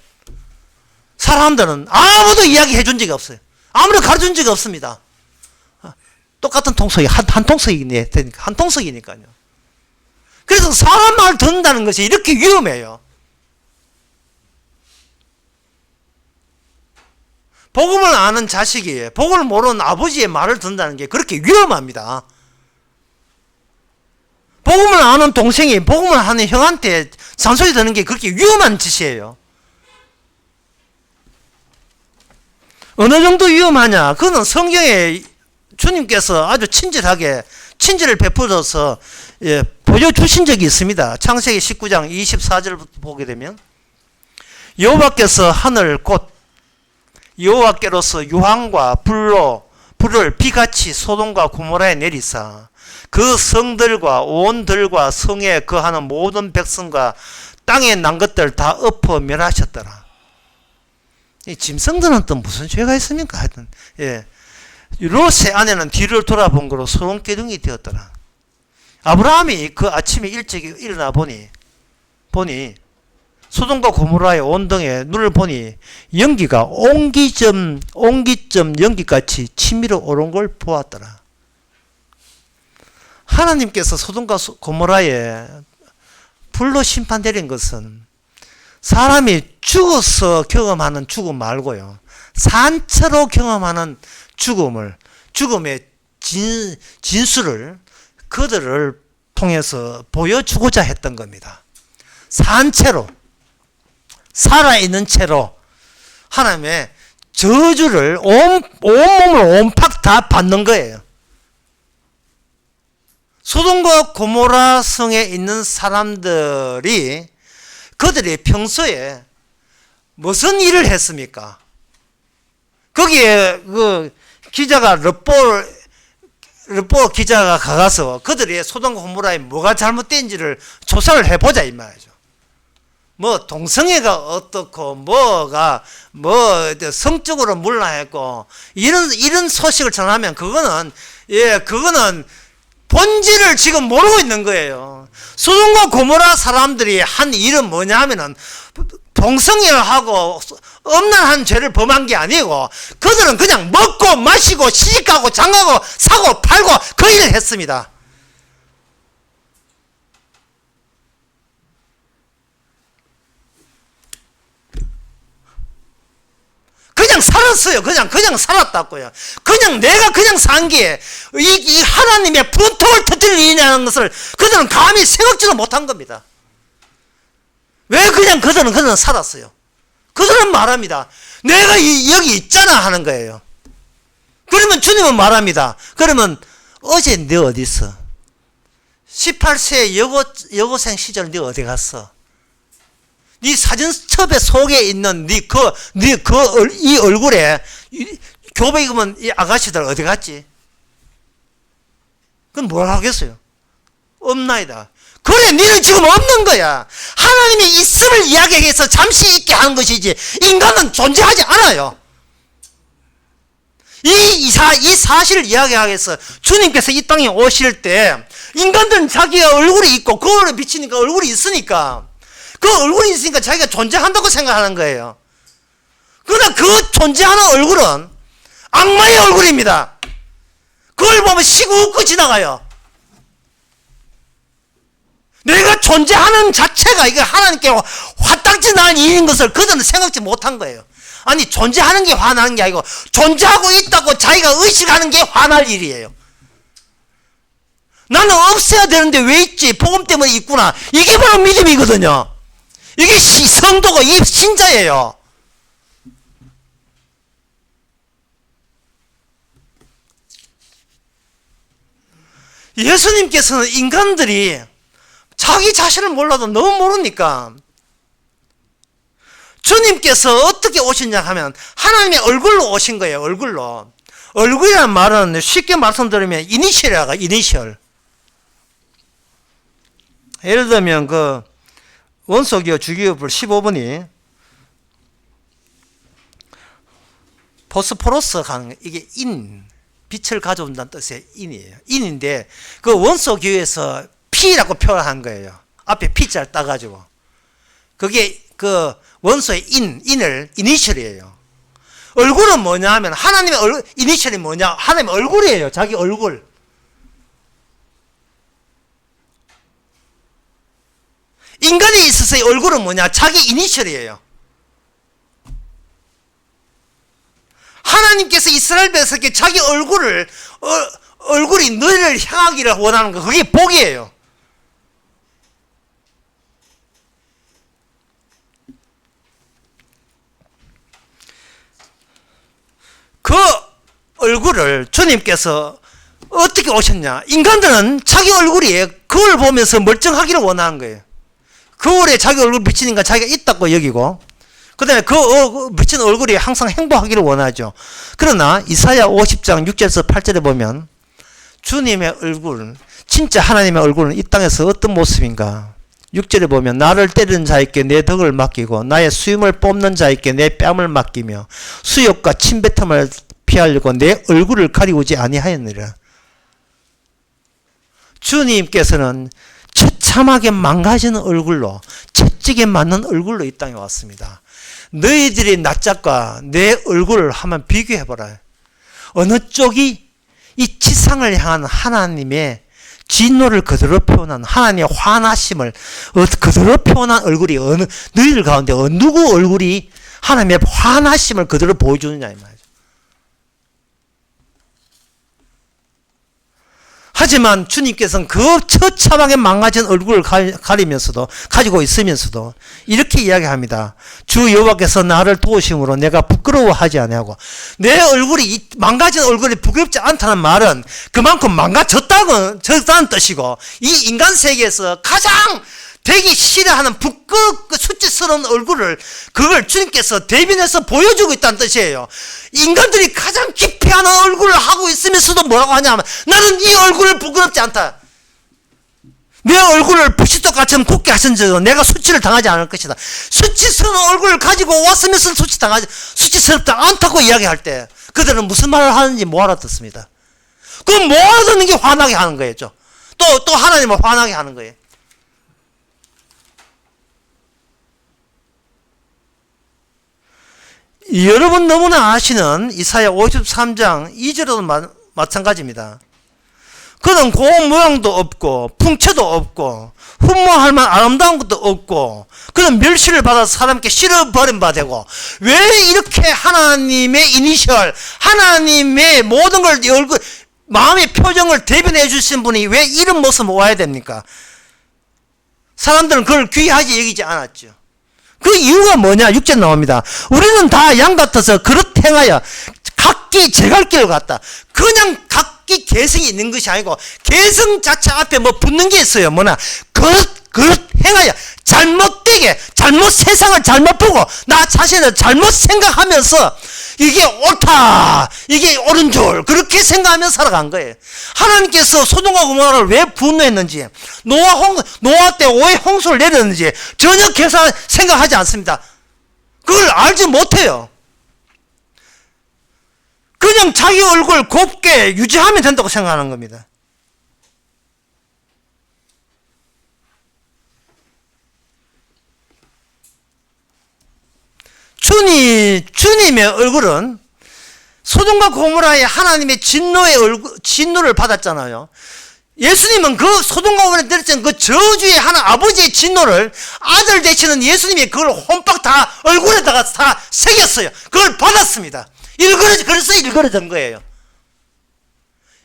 사람들은 아무도 이야기해 준 적이 없어요. 아무도 가르쳐 준 적이 없습니다. 똑같은 통속이 한 통속이니까요. 그래서 사람 말 듣는다는 것이 이렇게 위험해요. 복음을 아는 자식이 복음을 모르는 아버지의 말을 듣는다는 게 그렇게 위험합니다. 복음을 아는 동생이 복음을 하는 형한테 잔소리 듣는 게 그렇게 위험한 짓이에요. 어느 정도 위험하냐? 그거는 성경에 주님께서 아주 친절을 베풀어서 보여주신 적이 있습니다. 창세기 19장 24절 보게 되면 여호와께서 하늘 곧 여호와께로서 유황과 불을 비같이 소돔과 고모라에 내리사 그 성들과 온 들과 성에 거하는 모든 백성과 땅에 난 것들 다 엎어 멸하셨더라. 이 짐승들은 또 무슨 죄가 있습니까? 하여튼 롯의 아내는 뒤를 돌아본 거로 소름기둥이 되었더라. 아브라함이 그 아침에 일찍 일어나 보니 소돔과 고모라의 온등에 눈을 보니 연기가 옹기점 연기같이 치밀어 오른 걸 보았더라. 하나님께서 소돔과 고모라에 불로 심판 내린 것은 사람이 죽어서 경험하는 죽음 말고요. 산채로 경험하는 죽음의 진수를 그들을 통해서 보여주고자 했던 겁니다. 산채로, 살아있는 채로 하나님의 저주를 온몸을 온팍 다 받는 거예요. 소돔과 고모라 성에 있는 사람들이 그들이 평소에 무슨 일을 했습니까? 거기에 그 기자가 르뽀 기자가 가서 그들이 소돔과 고모라에 뭐가 잘못된지를 조사를 해보자 이 말이죠. 뭐 동성애가 어떻고 뭐가 성적으로 문란했고 이런 소식을 전하면 그거는 본질을 지금 모르고 있는 거예요. 소돔과 고모라 사람들이 한 일은 뭐냐면은 동성애를 하고 엄난한 죄를 범한 게 아니고 그들은 그냥 먹고 마시고 시집가고 장가고 사고 팔고 그 일을 했습니다. 그냥 살았어요. 그냥 살았다고요. 내가 그냥 산 게 이 하나님의 분통을 터뜨릴 일이라는 것을 그들은 감히 생각지도 못한 겁니다. 왜 그들은 살았어요. 그들은 말합니다. 내가 여기 있잖아 하는 거예요. 그러면 주님은 말합니다. 그러면 어제 너 어디 있어? 18세 여고생 시절 너 어디 갔어? 네 사진첩에 속에 있는 이 얼굴에 교배 입으면 이 아가씨들 어디 갔지? 그건 뭐라 하겠어요? 없나이다. 그래, 너는 지금 없는 거야. 하나님이 있음을 이야기해서 잠시 있게 하는 것이지 인간은 존재하지 않아요. 이 사실을 이야기하기 위해서 주님께서 이 땅에 오실 때 인간들은 자기가 얼굴이 있고 거울에 비치니까 얼굴이 있으니까 그 얼굴이 있으니까 자기가 존재한다고 생각하는 거예요. 그러나 그 존재하는 얼굴은 악마의 얼굴입니다. 그걸 보면 시구웃고 지나가요. 내가 존재하는 자체가 이게 하나님께 화딱지 날 일인 것을 그들은 생각지 못한 거예요. 아니 존재하는 게 화나는 게 아니고 존재하고 있다고 자기가 의식하는 게 화날 일이에요. 나는 없어야 되는데 왜 있지? 복음 때문에 있구나. 이게 바로 믿음이거든요. 이게 성도가 이 신자예요. 예수님께서는 인간들이 자기 자신을 몰라도 너무 모르니까 주님께서 어떻게 오셨냐 하면 하나님의 얼굴로 오신 거예요. 얼굴로. 얼굴이라는 말은 쉽게 말씀드리면 이니셜이라고. 이니셜. 예를 들면 그 원소기호 주기율 15번이 포스포러스 가는 거 이게 인 빛을 가져온다는 뜻의 인이에요. 인인데 그 원소기호에서 P라고 표현한 거예요. 앞에 P자를 따가지고 그게 그 원소의 인을 이니셜이에요. 얼굴은 뭐냐 하면 하나님의 얼굴 이니셜이 뭐냐 하나님의 얼굴이에요. 자기 얼굴. 인간에 있어서의 얼굴은 뭐냐 자기 이니셜이에요. 하나님께서 이스라엘 백성에게 자기 얼굴이 너희를 향하기를 원하는 거 그게 복이에요. 그 얼굴을 주님께서 어떻게 오셨냐? 인간들은 자기 얼굴이에요. 그걸 보면서 멀쩡하기를 원하는 거예요. 거울에 자기 얼굴 비치니까 자기가 있다고 여기고 그 다음에 그 비친 얼굴이 항상 행복하기를 원하죠. 그러나 이사야 50장 6절에서 8절에 보면 주님의 얼굴, 진짜 하나님의 얼굴은 이 땅에서 어떤 모습인가? 6절에 보면 나를 때리는 자에게 내 덕을 맡기고 나의 수임을 뽑는 자에게 내 뺨을 맡기며 수욕과 침뱉음을 피하려고 내 얼굴을 가리우지 아니하였느니라. 주님께서는 처참하게 망가진 얼굴로 채찍에 맞는 얼굴로 이 땅에 왔습니다. 너희들의 낯짝과 내 얼굴을 한번 비교해보라. 어느 쪽이 이 지상을 향한 하나님의 진노를 그대로 표현한 하나님의 화나심을 그대로 표현한 얼굴이 너희들 가운데 누구 얼굴이 하나님의 화나심을 그대로 보여주느냐 이 말이죠. 하지만 주님께서는 그 처참하게 망가진 얼굴을 가지고 있으면서도 이렇게 이야기합니다. 주 여호와께서 나를 도우심으로 내가 부끄러워하지 아니하고 내 얼굴이 망가진 얼굴이 부끄럽지 않다는 말은 그만큼 망가졌다는 뜻이고 이 인간 세계에서 가장 되기 싫어하는 부끄럽고 수치스러운 얼굴을 그걸 주님께서 대변해서 보여주고 있다는 뜻이에요. 인간들이 가장 기피하는 얼굴을 하고 있으면서도 뭐라고 하냐면 나는 이 얼굴을 부끄럽지 않다. 내 얼굴을 부시떡같이 굽게 하신지도 내가 수치를 당하지 않을 것이다. 수치스러운 얼굴을 가지고 왔으면서 수치스럽지 않다고 이야기할 때 그들은 무슨 말을 하는지 못 알아듣습니다. 그 못 알아듣는 게 화나게 하는 거예요. 또 하나님을 화나게 하는 거예요. 여러분 너무나 아시는 이사야 53장 2절에도 마찬가지입니다. 그는 고운 모양도 없고 풍채도 없고 흠모할 만한 아름다운 것도 없고 그는 멸시를 받아서 사람께 실어버린 바 되고 왜 이렇게 하나님의 이니셜 하나님의 모든 걸 얼굴 마음의 표정을 대변해 주신 분이 왜 이런 모습을 와야 됩니까? 사람들은 그걸 귀하게 여기지 않았죠. 그 이유가 뭐냐? 6절 나옵니다. 우리는 다 양 같아서 그릇 행하여 각기 제갈 길을 갔다. 그냥 각기 개성이 있는 것이 아니고 개성 자체 앞에 뭐 붙는 게 있어요. 뭐냐? 그릇 행하여 잘못되게 세상을 잘못 보고 나 자신을 잘못 생각하면서 이게 옳다 이게 옳은 줄 그렇게 생각하며 살아간 거예요. 하나님께서 소돔과 고모라를 왜 분노했는지 노아 때 왜 홍수를 내렸는지 전혀 생각하지 않습니다. 그걸 알지 못해요. 그냥 자기 얼굴 곱게 유지하면 된다고 생각하는 겁니다. 주님의 얼굴은 소돔과 고모라의 하나님의 진노를 받았잖아요. 예수님은 그 소돔과 고모라에 내렸던 그 저주의 아버지의 진노를 아들 되시는 예수님이 그걸 홈박 다 얼굴에다가 다 새겼어요. 그걸 받았습니다. 그래서 일그러진 거예요.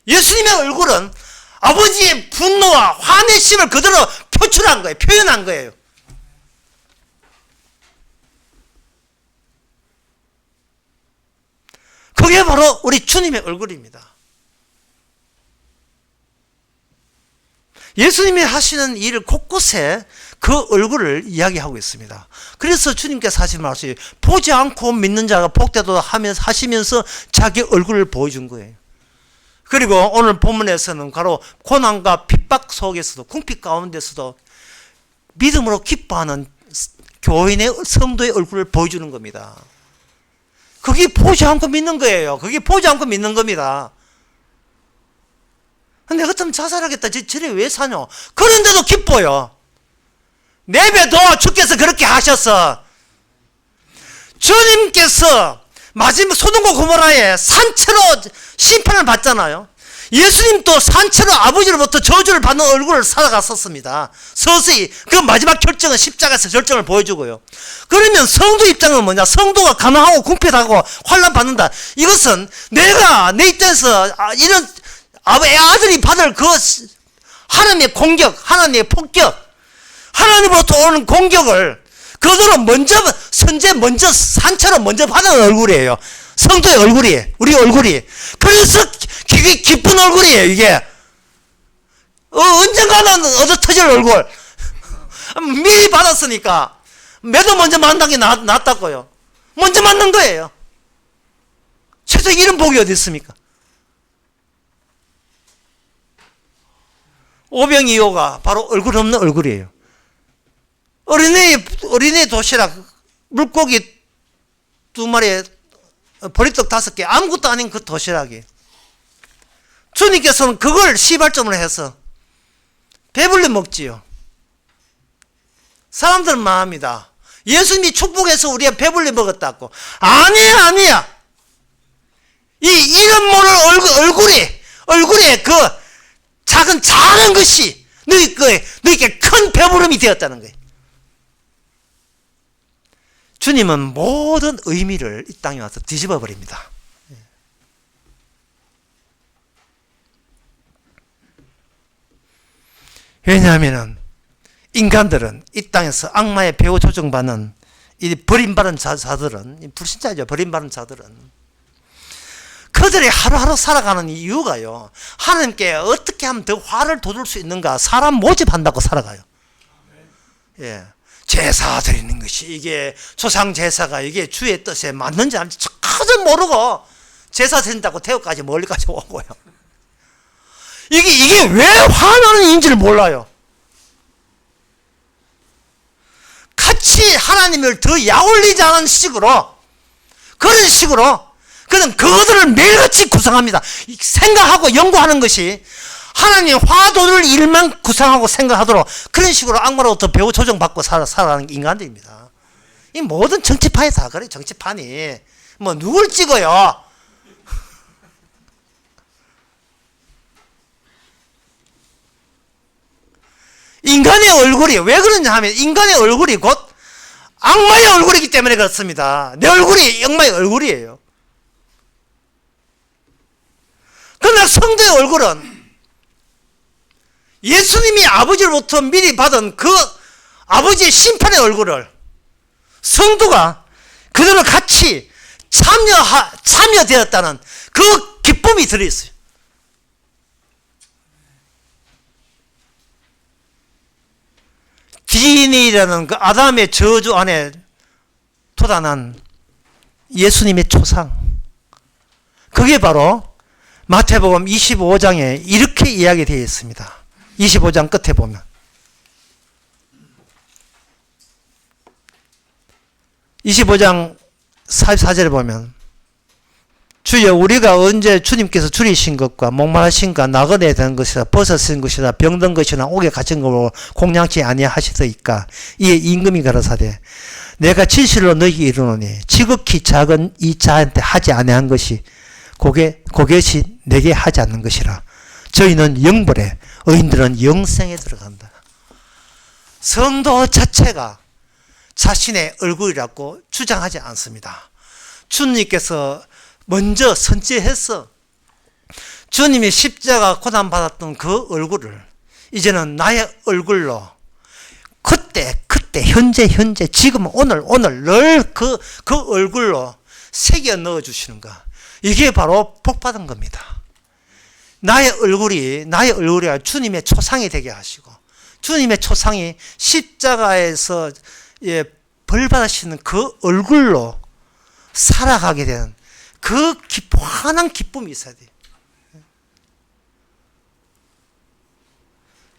예수님의 얼굴은 아버지의 분노와 화내심을 그대로 표출한 거예요. 표현한 거예요. 그게 바로 우리 주님의 얼굴입니다. 예수님이 하시는 일 곳곳에 그 얼굴을 이야기하고 있습니다. 그래서 주님께서 하신 말씀이 보지 않고 믿는 자가 복되도다 하시면서 자기 얼굴을 보여준 거예요. 그리고 오늘 본문에서는 바로 고난과 핍박 속에서도 궁핍 가운데서도 믿음으로 기뻐하는 교인의 성도의 얼굴을 보여주는 겁니다. 그게 보지 않고 믿는 거예요. 그게 보지 않고 믿는 겁니다. 근데 그렇다면 자살하겠다. 저래 왜 사뇨? 그런데도 기뻐요. 내배도 주께서 그렇게 하셨어. 주님께서 마지막 소돔과 고모라의 산채로 심판을 받잖아요. 예수님도 산채로 아버지로부터 저주를 받는 얼굴을 살아갔었습니다. 서서히 그 마지막 결정은 십자가에서 결정을 보여주고요. 그러면 성도 입장은 뭐냐? 성도가 가난하고 궁핍하고 환난 받는다. 이것은 내가 내 입장에서 이런 아들이 받을 그 하나님의 공격, 하나님의 폭격, 하나님으로부터 오는 공격을 그대로 먼저 산채로 먼저 받은 얼굴이에요. 성도의 얼굴이, 우리 얼굴이. 그래서 기쁜 얼굴이에요, 이게. 언젠가는 얻어 터질 얼굴. 미리 받았으니까. 매도 먼저 만난 게 낫다고요. 먼저 만난 거예요. 최소 이런 복이 어디 있습니까? 오병이어가 바로 얼굴 없는 얼굴이에요. 어린이 도시락, 물고기 2마리에 보리떡 5개, 아무것도 아닌 그 도시락이. 주님께서는 그걸 시발점으로 해서 배불리 먹지요. 사람들은 말합니다. 예수님이 축복해서 우리가 배불리 먹었다고. 아니야. 이름 모를 얼굴에 그 작은 것이 너희에게 큰 배부름이 되었다는 거예요. 주님은 모든 의미를 이 땅에 와서 뒤집어 버립니다. 왜냐하면 인간들은 이 땅에서 악마의 배후 조종받는 이 버림받은 자들은, 불신자죠. 버림받은 자들은 그들이 하루하루 살아가는 이유가요, 하나님께 어떻게 하면 더 화를 돋을 수 있는가, 사람 모집한다고 살아가요. 예. 제사 드리는 것이 이게 조상 제사가 이게 주의 뜻에 맞는지 아닌지 전혀 모르고 제사 드린다고 태우까지 멀리까지 오고요. 이게 왜 화나는 일인지를 몰라요. 같이 하나님을 더 약올리지 않은 식으로, 그런 식으로 그는 그들을 매일같이 구성합니다. 생각하고 연구하는 것이 하나님 화돋을 일만 구상하고 생각하도록 그런 식으로 악마로부터 배후 조정받고 살아가는 인간들입니다. 이 모든 정치판이 다 그래요. 정치판이 뭐 누굴 찍어요? 인간의 얼굴이 왜 그러냐 하면 인간의 얼굴이 곧 악마의 얼굴이기 때문에 그렇습니다. 내 얼굴이 악마의 얼굴이에요. 그러나 성도의 얼굴은 예수님이 아버지로부터 미리 받은 그 아버지의 심판의 얼굴을 성도가 그대로 같이 참여되었다는 그 기쁨이 들어있어요. DNA라는 그 아담의 저주 안에 돋아난 예수님의 초상, 그게 바로 마태복음 25장에 이렇게 이야기되어 있습니다. 25장 끝에 보면 25장 44절에 보면 주여 우리가 언제 주님께서 줄이신 것과 목마르신 것과 나그네 된 것이나 벗어진 것이나 병든 것이나 옥에 갇힌 것으로 공양치 아니하시더이까. 이에 임금이 가라사대 내가 진실로 너희에게 이르노니 지극히 작은 이 자한테 하지 아니한 것이 그것이 내게 하지 않는 것이라. 저희는 영벌에 의인들은 영생에 들어간다. 성도 자체가 자신의 얼굴이라고 주장하지 않습니다. 주님께서 먼저 선지해서 주님이 십자가 고난받았던 그 얼굴을 이제는 나의 얼굴로 그때 현재 지금 오늘 늘 그 얼굴로 새겨 넣어주시는가. 이게 바로 복받은 겁니다. 나의 얼굴이 주님의 초상이 되게 하시고 주님의 초상이 십자가에서 벌 받으시는 그 얼굴로 살아가게 되는 그 환한 기쁨이 있어야 돼요.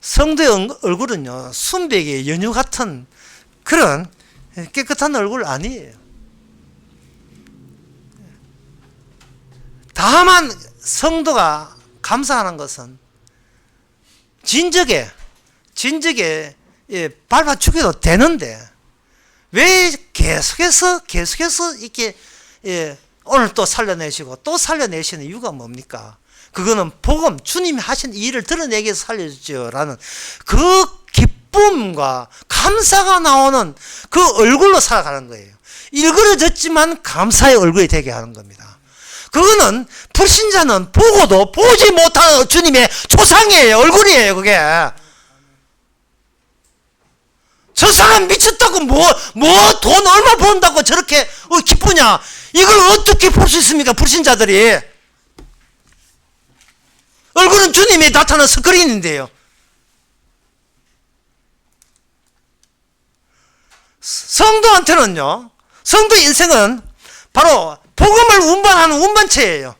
성도의 얼굴은요, 순백의 연유 같은 그런 깨끗한 얼굴 아니에요. 다만 성도가 감사하는 것은 진즉에 밟아 죽여도 되는데 왜 계속해서 이렇게 오늘 또 살려내시는 이유가 뭡니까? 그거는 복음, 주님이 하신 일을 드러내기 위해서 살려주죠라는 그 기쁨과 감사가 나오는 그 얼굴로 살아가는 거예요. 일그러졌지만 감사의 얼굴이 되게 하는 겁니다. 그거는 불신자는 보고도 보지 못하는 주님의 초상이에요. 얼굴이에요. 그게. 저 사람 미쳤다고 돈 얼마 번다고 저렇게 기쁘냐? 이걸 어떻게 볼 수 있습니까? 불신자들이. 얼굴은 주님이 나타난 스크린인데요. 성도한테는요, 성도 인생은 바로 복음을 운반하는 운반체예요.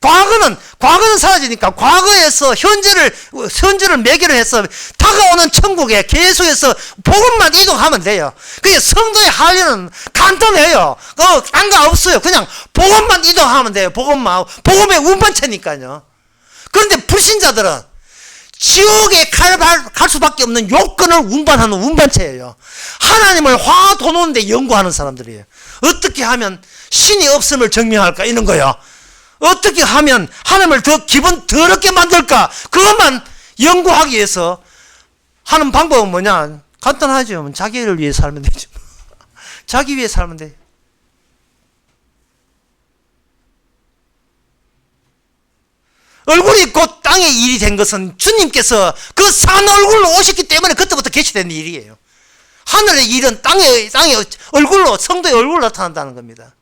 과거는 사라지니까 과거에서 현재를 매개로 해서 다가오는 천국에 계속해서 복음만 이동하면 돼요. 그게 성도의 할 일은 간단해요. 딴 거 없어요. 그냥 복음만 이동하면 돼요. 복음의 운반체니까요. 그런데 불신자들은 지옥에 갈 수밖에 없는 요건을 운반하는 운반체예요. 하나님을 화도노는데 연구하는 사람들이에요. 어떻게 하면 신이 없음을 증명할까 이런 거요. 어떻게 하면 하나님을 더 기분 더럽게 만들까? 그것만 연구하기 위해서 하는 방법은 뭐냐? 간단하죠. 자기를 위해 살면 되죠. 자기 위해 살면 돼. 얼굴이 곧 땅의 일이 된 것은 주님께서 그 산 얼굴로 오셨기 때문에 그때부터 개시된 일이에요. 하늘의 일은 땅의 얼굴로, 성도의 얼굴로 나타난다는 겁니다.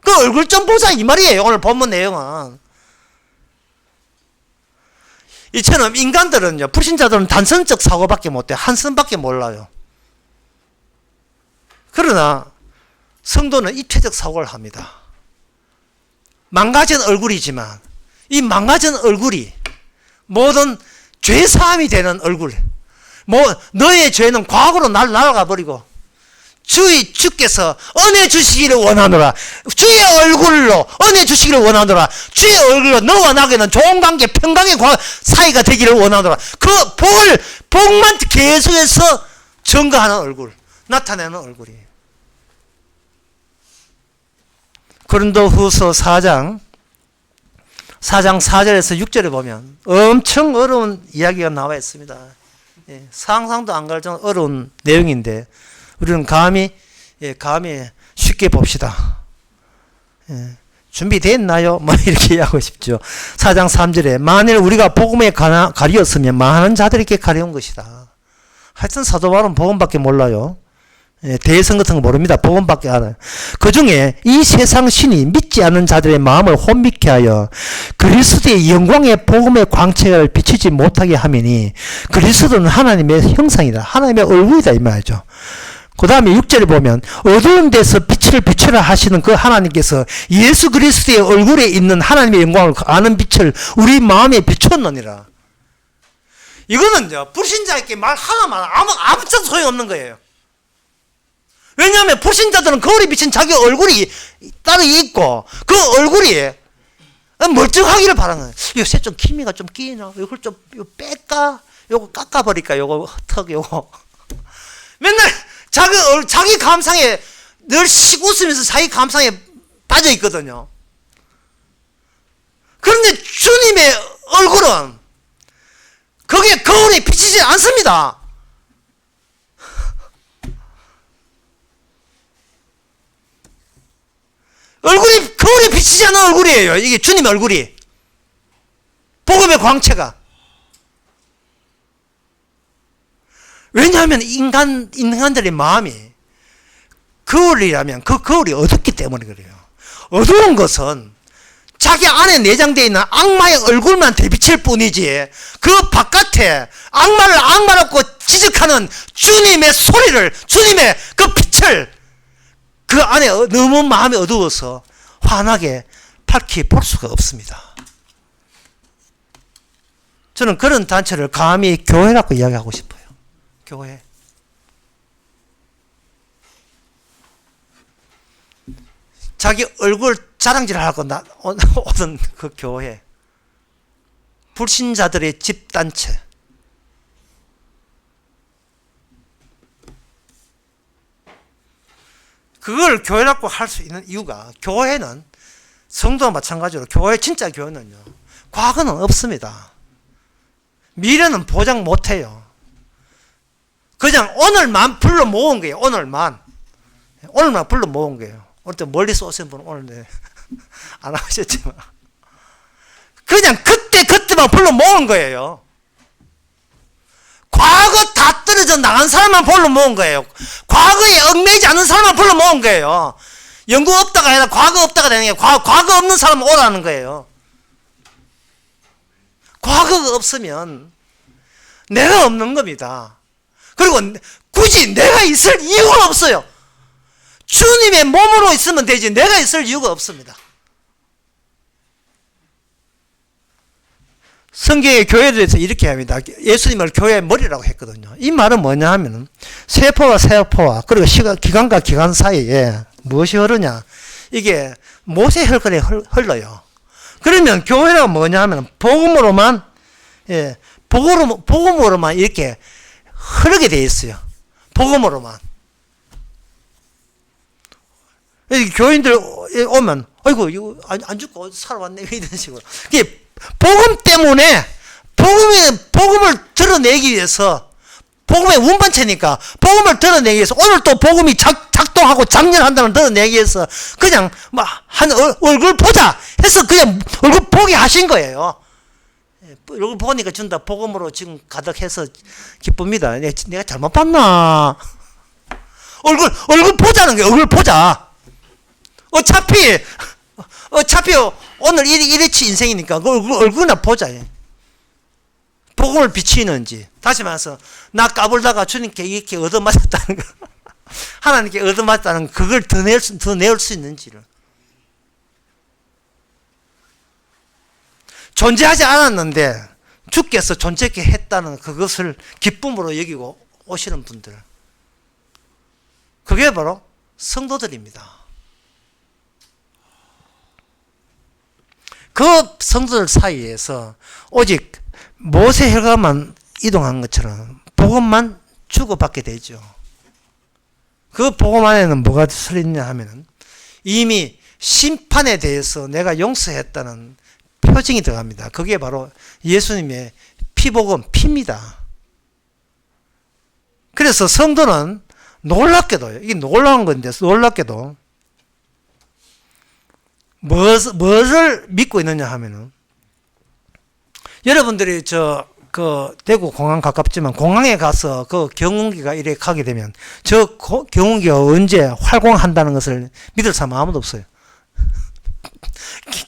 그 얼굴 좀 보자 이 말이에요. 오늘 본문 내용은. 이처럼 인간들은요, 불신자들은 단선적 사고밖에 못해요. 한선밖에 몰라요. 그러나 성도는 입체적 사고를 합니다. 망가진 얼굴이지만 이 망가진 얼굴이 모든 죄사함이 되는 얼굴. 너의 죄는 과거로 날아가 버리고 주께서 은혜 주시기를 원하노라. 주의 얼굴로 은혜 주시기를 원하노라. 주의 얼굴로 너와 나에게는 좋은 관계, 평강의 사이가 되기를 원하노라. 그 복만 계속해서 증거하는 얼굴, 나타내는 얼굴이에요. 고린도후서 4장 4절에서 6절에 보면 엄청 어려운 이야기가 나와 있습니다. 상상도 안 갈 정도 어려운 내용인데 우리는 감히 쉽게 봅시다. 준비됐나요? 이렇게 하고 싶죠. 4장 3절에 만일 우리가 복음에 가리었으면 많은 자들에게 가려운 것이다. 하여튼 사도 바울은 복음밖에 몰라요. 대성 같은 거 모릅니다. 복음밖에 알아요. 그 중에 이 세상 신이 믿지 않는 자들의 마음을 혼미케 하여 그리스도의 영광의 복음의 광채를 비추지 못하게 하미니 그리스도는 하나님의 형상이다. 하나님의 얼굴이다 이 말이죠. 그 다음에 6절에 보면 어두운 데서 빛을 비추라 하시는 그 하나님께서 예수 그리스도의 얼굴에 있는 하나님의 영광을 아는 빛을 우리 마음에 비추었느니라. 이거는요, 불신자에게 말 하나만 아무 소용없는 거예요. 왜냐하면 불신자들은 거울에 비친 자기 얼굴이 따로 있고 그 얼굴이 멀쩡하기를 바라는 거예요. 요새 좀 기미가 좀 끼나? 이걸 좀 뺄까? 요거 깎아버릴까? 요거 턱 요거 맨날 자기 감상에 늘 웃으면서 자기 감상에 빠져 있거든요. 그런데 주님의 얼굴은 거기에 거울에 비치지 않습니다. 얼굴이 거울에 비치지 않은 얼굴이에요. 이게 주님의 얼굴이. 복음의 광채가. 왜냐하면 인간들의 마음이 거울이라면 그 거울이 어둡기 때문에 그래요. 어두운 것은 자기 안에 내장되어 있는 악마의 얼굴만 대비칠 뿐이지 그 바깥에 악마라고 지적하는 주님의 소리를, 주님의 그 빛을 그 안에 너무 마음이 어두워서 환하게 밝히 볼 수가 없습니다. 저는 그런 단체를 감히 교회라고 이야기하고 싶어요. 교회. 자기 얼굴 자랑질하고 오던 그 교회. 불신자들의 집단체. 그걸 교회라고 할 수 있는 이유가 교회는 성도와 마찬가지로 진짜 교회는요. 과거는 없습니다. 미래는 보장 못해요. 그냥 오늘만 불러 모은 거예요. 오늘만 불러 모은 거예요. 오늘 또 멀리서 오신 분은 오늘 안 하셨지만 그냥 그때만 불러 모은 거예요. 과거 다 떨어져 나간 사람만 불러 모은 거예요. 과거에 얽매이지 않은 사람만 불러 모은 거예요. 영구 없다가 아니라 과거 없다가 되는 게 과거 없는 사람은 오라는 거예요. 과거가 없으면 내가 없는 겁니다. 그리고 굳이 내가 있을 이유가 없어요. 주님의 몸으로 있으면 되지 내가 있을 이유가 없습니다. 성경의 교회에 대해서 이렇게 합니다. 예수님을 교회의 머리라고 했거든요. 이 말은 뭐냐 하면 세포와 세포와 그리고 기관과 기관 사이에 무엇이 흐르냐. 이게 모세 혈관이 흘러요. 그러면 교회가 뭐냐 하면 복음으로만 복음으로만 이렇게 흐르게 돼 있어요. 복음으로만. 교인들 오면 아이고 이거 안 죽고 살아왔네 이런 식으로. 이게 복음 때문에 복음을 드러내기 위해서 복음의 운반체니까 복음을 드러내기 위해서 오늘 또 복음이 작동하고 장렬한다는 드러내기 위해서 그냥 한 얼굴 보자 해서 그냥 얼굴 보게 하신 거예요. 얼굴 보니까 준다 복음으로 지금 가득해서 기쁩니다. 내가 잘못 봤나? 얼굴 보자는 거예요. 얼굴 보자. 어차피 오늘 이래치 인생이니까 얼굴이나 보자. 복음을 비치는지. 다시 말해서 나 까불다가 주님께 이렇게 얻어맞았다는 거. 하나님께 얻어맞았다는 그걸 더 내올 수 있는지를. 존재하지 않았는데 주께서 존재케 했다는 그것을 기쁨으로 여기고 오시는 분들. 그게 바로 성도들입니다. 그 성도들 사이에서 오직 모세 혈관만 이동한 것처럼 복음만 주고받게 되죠. 그 복음 안에는 뭐가 들어있냐 하면은 이미 심판에 대해서 내가 용서했다는 표징이 들어갑니다. 그게 바로 예수님의 피복음, 피입니다. 그래서 성도는 놀랍게도요. 이게 놀라운 건데 놀랍게도 뭐를 믿고 있느냐 하면은 여러분들이 그 대구 공항 가깝지만 공항에 가서 그 경운기가 이렇게 가게 되면 저 경운기가 언제 활공한다는 것을 믿을 사람 아무도 없어요.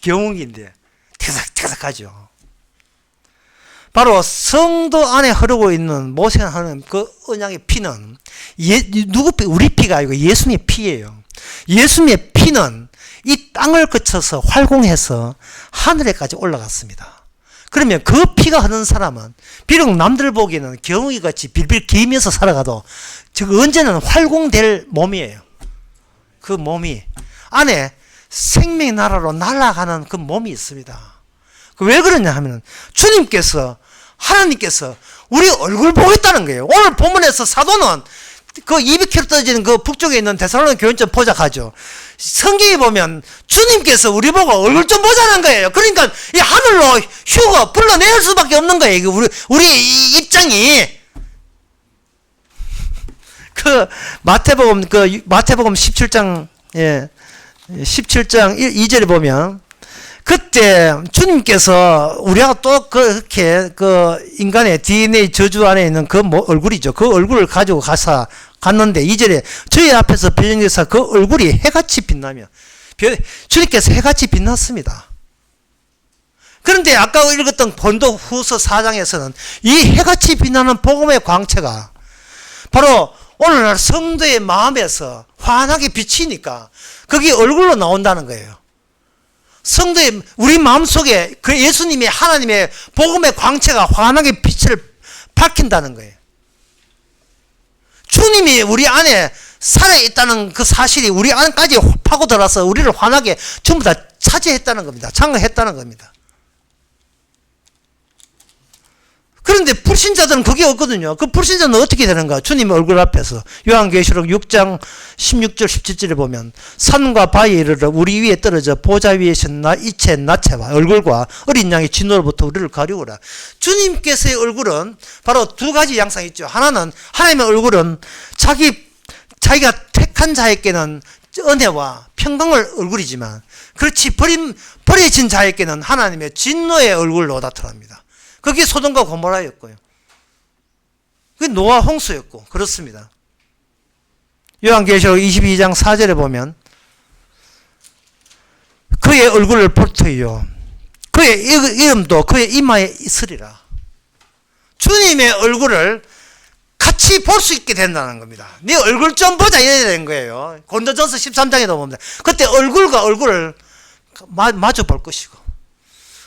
경운기인데 태삭태삭하죠. 바로 성도 안에 흐르고 있는 모세가 하는 그 언약의 피는 누구 피? 우리 피가 아니고 예수님의 피예요. 예수님의 피는 이 땅을 거쳐서 활공해서 하늘에까지 올라갔습니다. 그러면 그 피가 흐르는 사람은 비록 남들 보기에는 경우기같이 빌빌 기면서 살아가도 저거 언제는 활공될 몸이에요. 그 몸이 안에 생명의 나라로 날아가는 그 몸이 있습니다. 왜 그러냐 하면 주님께서 하나님께서 우리 얼굴 보겠다는 거예요. 오늘 본문에서 사도는 그 200km 떨어지는 그 북쪽에 있는 데살로니가 교회 좀 포착하죠. 성경에 보면 주님께서 우리 보고 얼굴 좀 보자는 거예요. 그러니까 이 하늘로 휴가 불러낼 수밖에 없는 거예요. 우리 입장이 그 마태복음 17장 17장 2절에 보면 그때 주님께서 우리가 또 그렇게 그 인간의 DNA 저주 안에 있는 그 얼굴이죠. 그 얼굴을 가지고 갔는데 2절에 저희 앞에서 변형돼서 그 얼굴이 해같이 빛나며 주님께서 해같이 빛났습니다. 그런데 아까 읽었던 고린도후서 4장에서는 이 해같이 빛나는 복음의 광채가 바로 오늘날 성도의 마음에서 환하게 비치니까 그게 얼굴로 나온다는 거예요. 성도의 우리 마음속에 그 예수님의 하나님의 복음의 광채가 환하게 빛을 밝힌다는 거예요. 주님이 우리 안에 살아있다는 그 사실이 우리 안까지 파고들어서 우리를 환하게 전부 다 차지했다는 겁니다. 장악했다는 겁니다. 그런데 불신자들은 그게 없거든요. 그 불신자는 어떻게 되는가? 주님 얼굴 앞에서 요한계시록 6장 16절 17절에 보면 산과 바위에 이르러 우리 위에 떨어져 보좌 위에 신 이체 나체와 얼굴과 어린 양의 진노로부터 우리를 가리우라. 주님께서의 얼굴은 바로 두 가지 양상이 있죠. 하나는 하나님의 얼굴은 자기가 택한 자에게는 은혜와 평강을 얼굴이지만 그렇지 버려진 자에게는 하나님의 진노의 얼굴로 나타납니다. 그게 소돔과 고모라였고요. 그게 노아 홍수였고 그렇습니다. 요한계시록 22장 4절에 보면 그의 얼굴을 볼 터이요 그의 이름도 그의 이마에 있으리라. 주님의 얼굴을 같이 볼 수 있게 된다는 겁니다. 네 얼굴 좀 보자 이래야 되는 거예요. 고린도전서 13장에도 보면 그때 얼굴과 얼굴을 마주 볼 것이고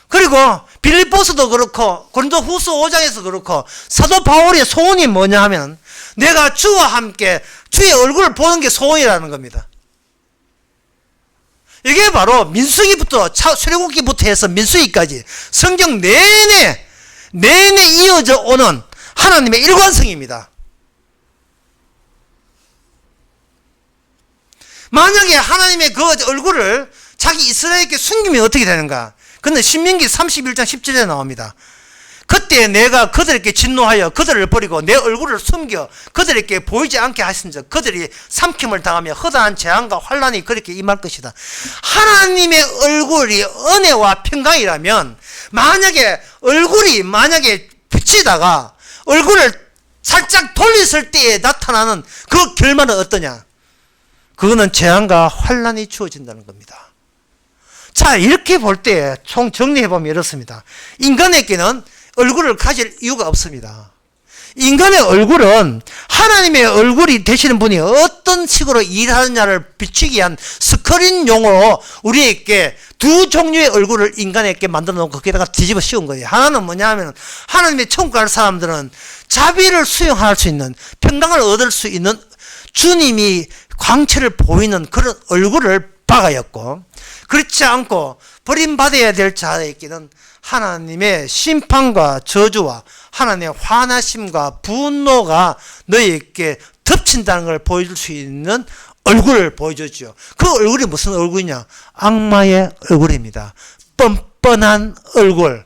그리고 빌립보서도 그렇고 고린도후서 5장에서 그렇고 사도 바울의 소원이 뭐냐 하면 내가 주와 함께 주의 얼굴을 보는 게 소원이라는 겁니다. 이게 바로 민수기부터 출애굽기부터 해서 민수기까지 성경 내내 이어져 오는 하나님의 일관성입니다. 만약에 하나님의 그 얼굴을 자기 이스라엘에게 숨기면 어떻게 되는가? 근데 신명기 31장 10절에 나옵니다. 그때 내가 그들에게 진노하여 그들을 버리고 내 얼굴을 숨겨 그들에게 보이지 않게 하신즉 그들이 삼킴을 당하며 허다한 재앙과 환난이 그렇게 임할 것이다. 하나님의 얼굴이 은혜와 평강이라면 얼굴이 비치다가 얼굴을 살짝 돌렸을 때에 나타나는 그 결말은 어떠냐? 그거는 재앙과 환난이 주어진다는 겁니다. 자, 이렇게 볼 때 총 정리해보면 이렇습니다. 인간에게는 얼굴을 가질 이유가 없습니다. 인간의 얼굴은 하나님의 얼굴이 되시는 분이 어떤 식으로 일하느냐를 비추기 위한 스크린용으로 우리에게 두 종류의 얼굴을 인간에게 만들어 놓고 거기다가 뒤집어 씌운 거예요. 하나는 뭐냐 하면 하나님의 천국 갈 사람들은 자비를 수용할 수 있는 평강을 얻을 수 있는 주님이 광채를 보이는 그런 얼굴을 박아였고 그렇지 않고 버림받아야 될 자에게는 하나님의 심판과 저주와 하나님의 화나심과 분노가 너희에게 덮친다는 걸 보여줄 수 있는 얼굴을 보여줬죠. 그 얼굴이 무슨 얼굴이냐? 악마의 얼굴입니다. 뻔뻔한 얼굴.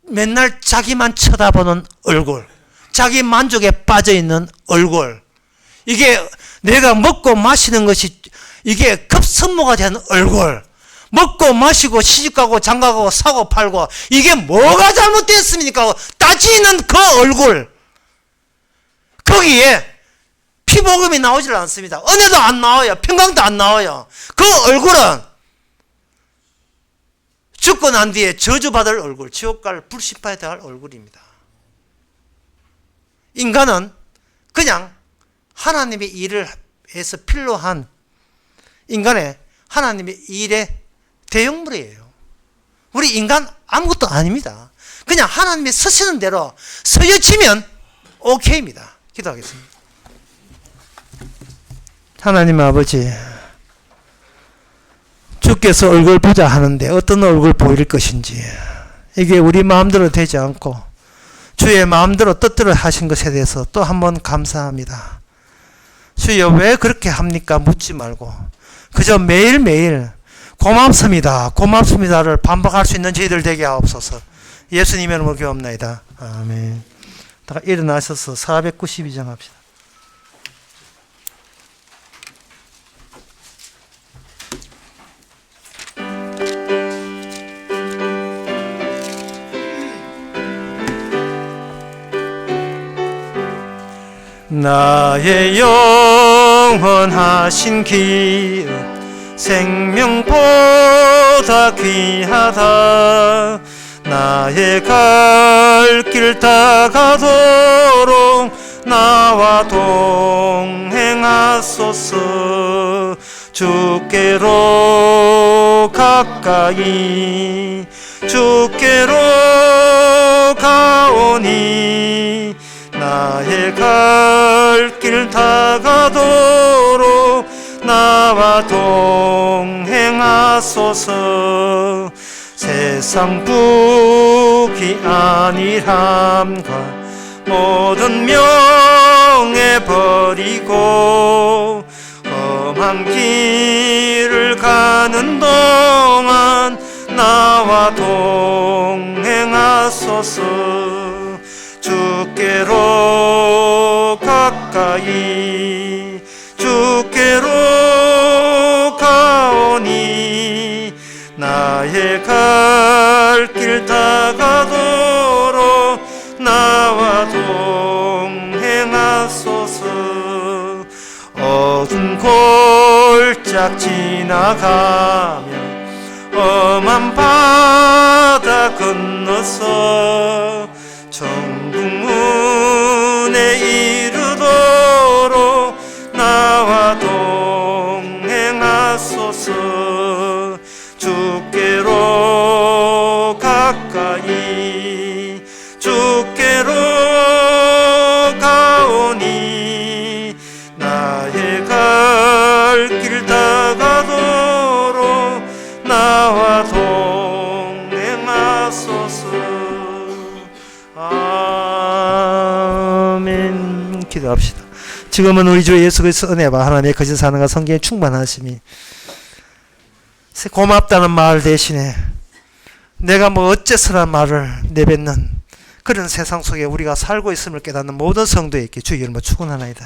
맨날 자기만 쳐다보는 얼굴. 자기 만족에 빠져있는 얼굴. 이게 내가 먹고 마시는 것이 이게 급선무가 된 얼굴. 먹고 마시고 시집가고 장가가고 사고 팔고 이게 뭐가 잘못됐습니까? 따지는 그 얼굴. 거기에 피복음이 나오질 않습니다. 은혜도 안 나와요. 평강도 안 나와요. 그 얼굴은 죽고 난 뒤에 저주받을 얼굴, 지옥갈 불신파에 대할 얼굴입니다. 인간은 그냥 하나님의 일을 해서 필요한 인간의 하나님의 일의 대형물이에요. 우리 인간 아무것도 아닙니다. 그냥 하나님이 쓰시는 대로 쓰여지면 오케이입니다. 기도하겠습니다. 하나님 아버지, 주께서 얼굴 보자 하는데 어떤 얼굴 보일 것인지, 이게 우리 마음대로 되지 않고 주의 마음대로 뜻대로 하신 것에 대해서 또 한번 감사합니다. 주여, 왜 그렇게 합니까? 묻지 말고 그저 매일매일 고맙습니다, 고맙습니다를 반복할 수 있는 저희들 되게 하옵소서. 예수님의 이름으로 기도합나이다. 아멘. 다 일어나셔서 492장 합시다. 나의 영원하신 기업 생명보다 귀하다. 나의 갈 길 다가도록 나와 동행하소서. 주께로 가까이 주께로 가오니 나의 갈 길 다가도록 나와 동행하소서. 세상 부귀 안일함과 모든 명예 버리고 험한 길을 가는 동안 나와 동행하소서. 주께로 가까이 주께로 가오니 나의 갈 길 다가도록 나와 동행하소서. 어두운 골짝 지나가며 험한 바다 건너서 천국문에 이르도록 나와 동행하소서. 주께로 가까이 주께로 가오니 나의 갈 길 다가도록 나와 동행하소서. 아멘. 기도합시다. 지금은 우리 주 예수 그리스도의 은혜와 하나님의 거짓 사랑과 성경의 충만하심이 고맙다는 말 대신에 내가 뭐 어째서란 말을 내뱉는 그런 세상 속에 우리가 살고 있음을 깨닫는 모든 성도에게 주의 이름으로 축원하나이다.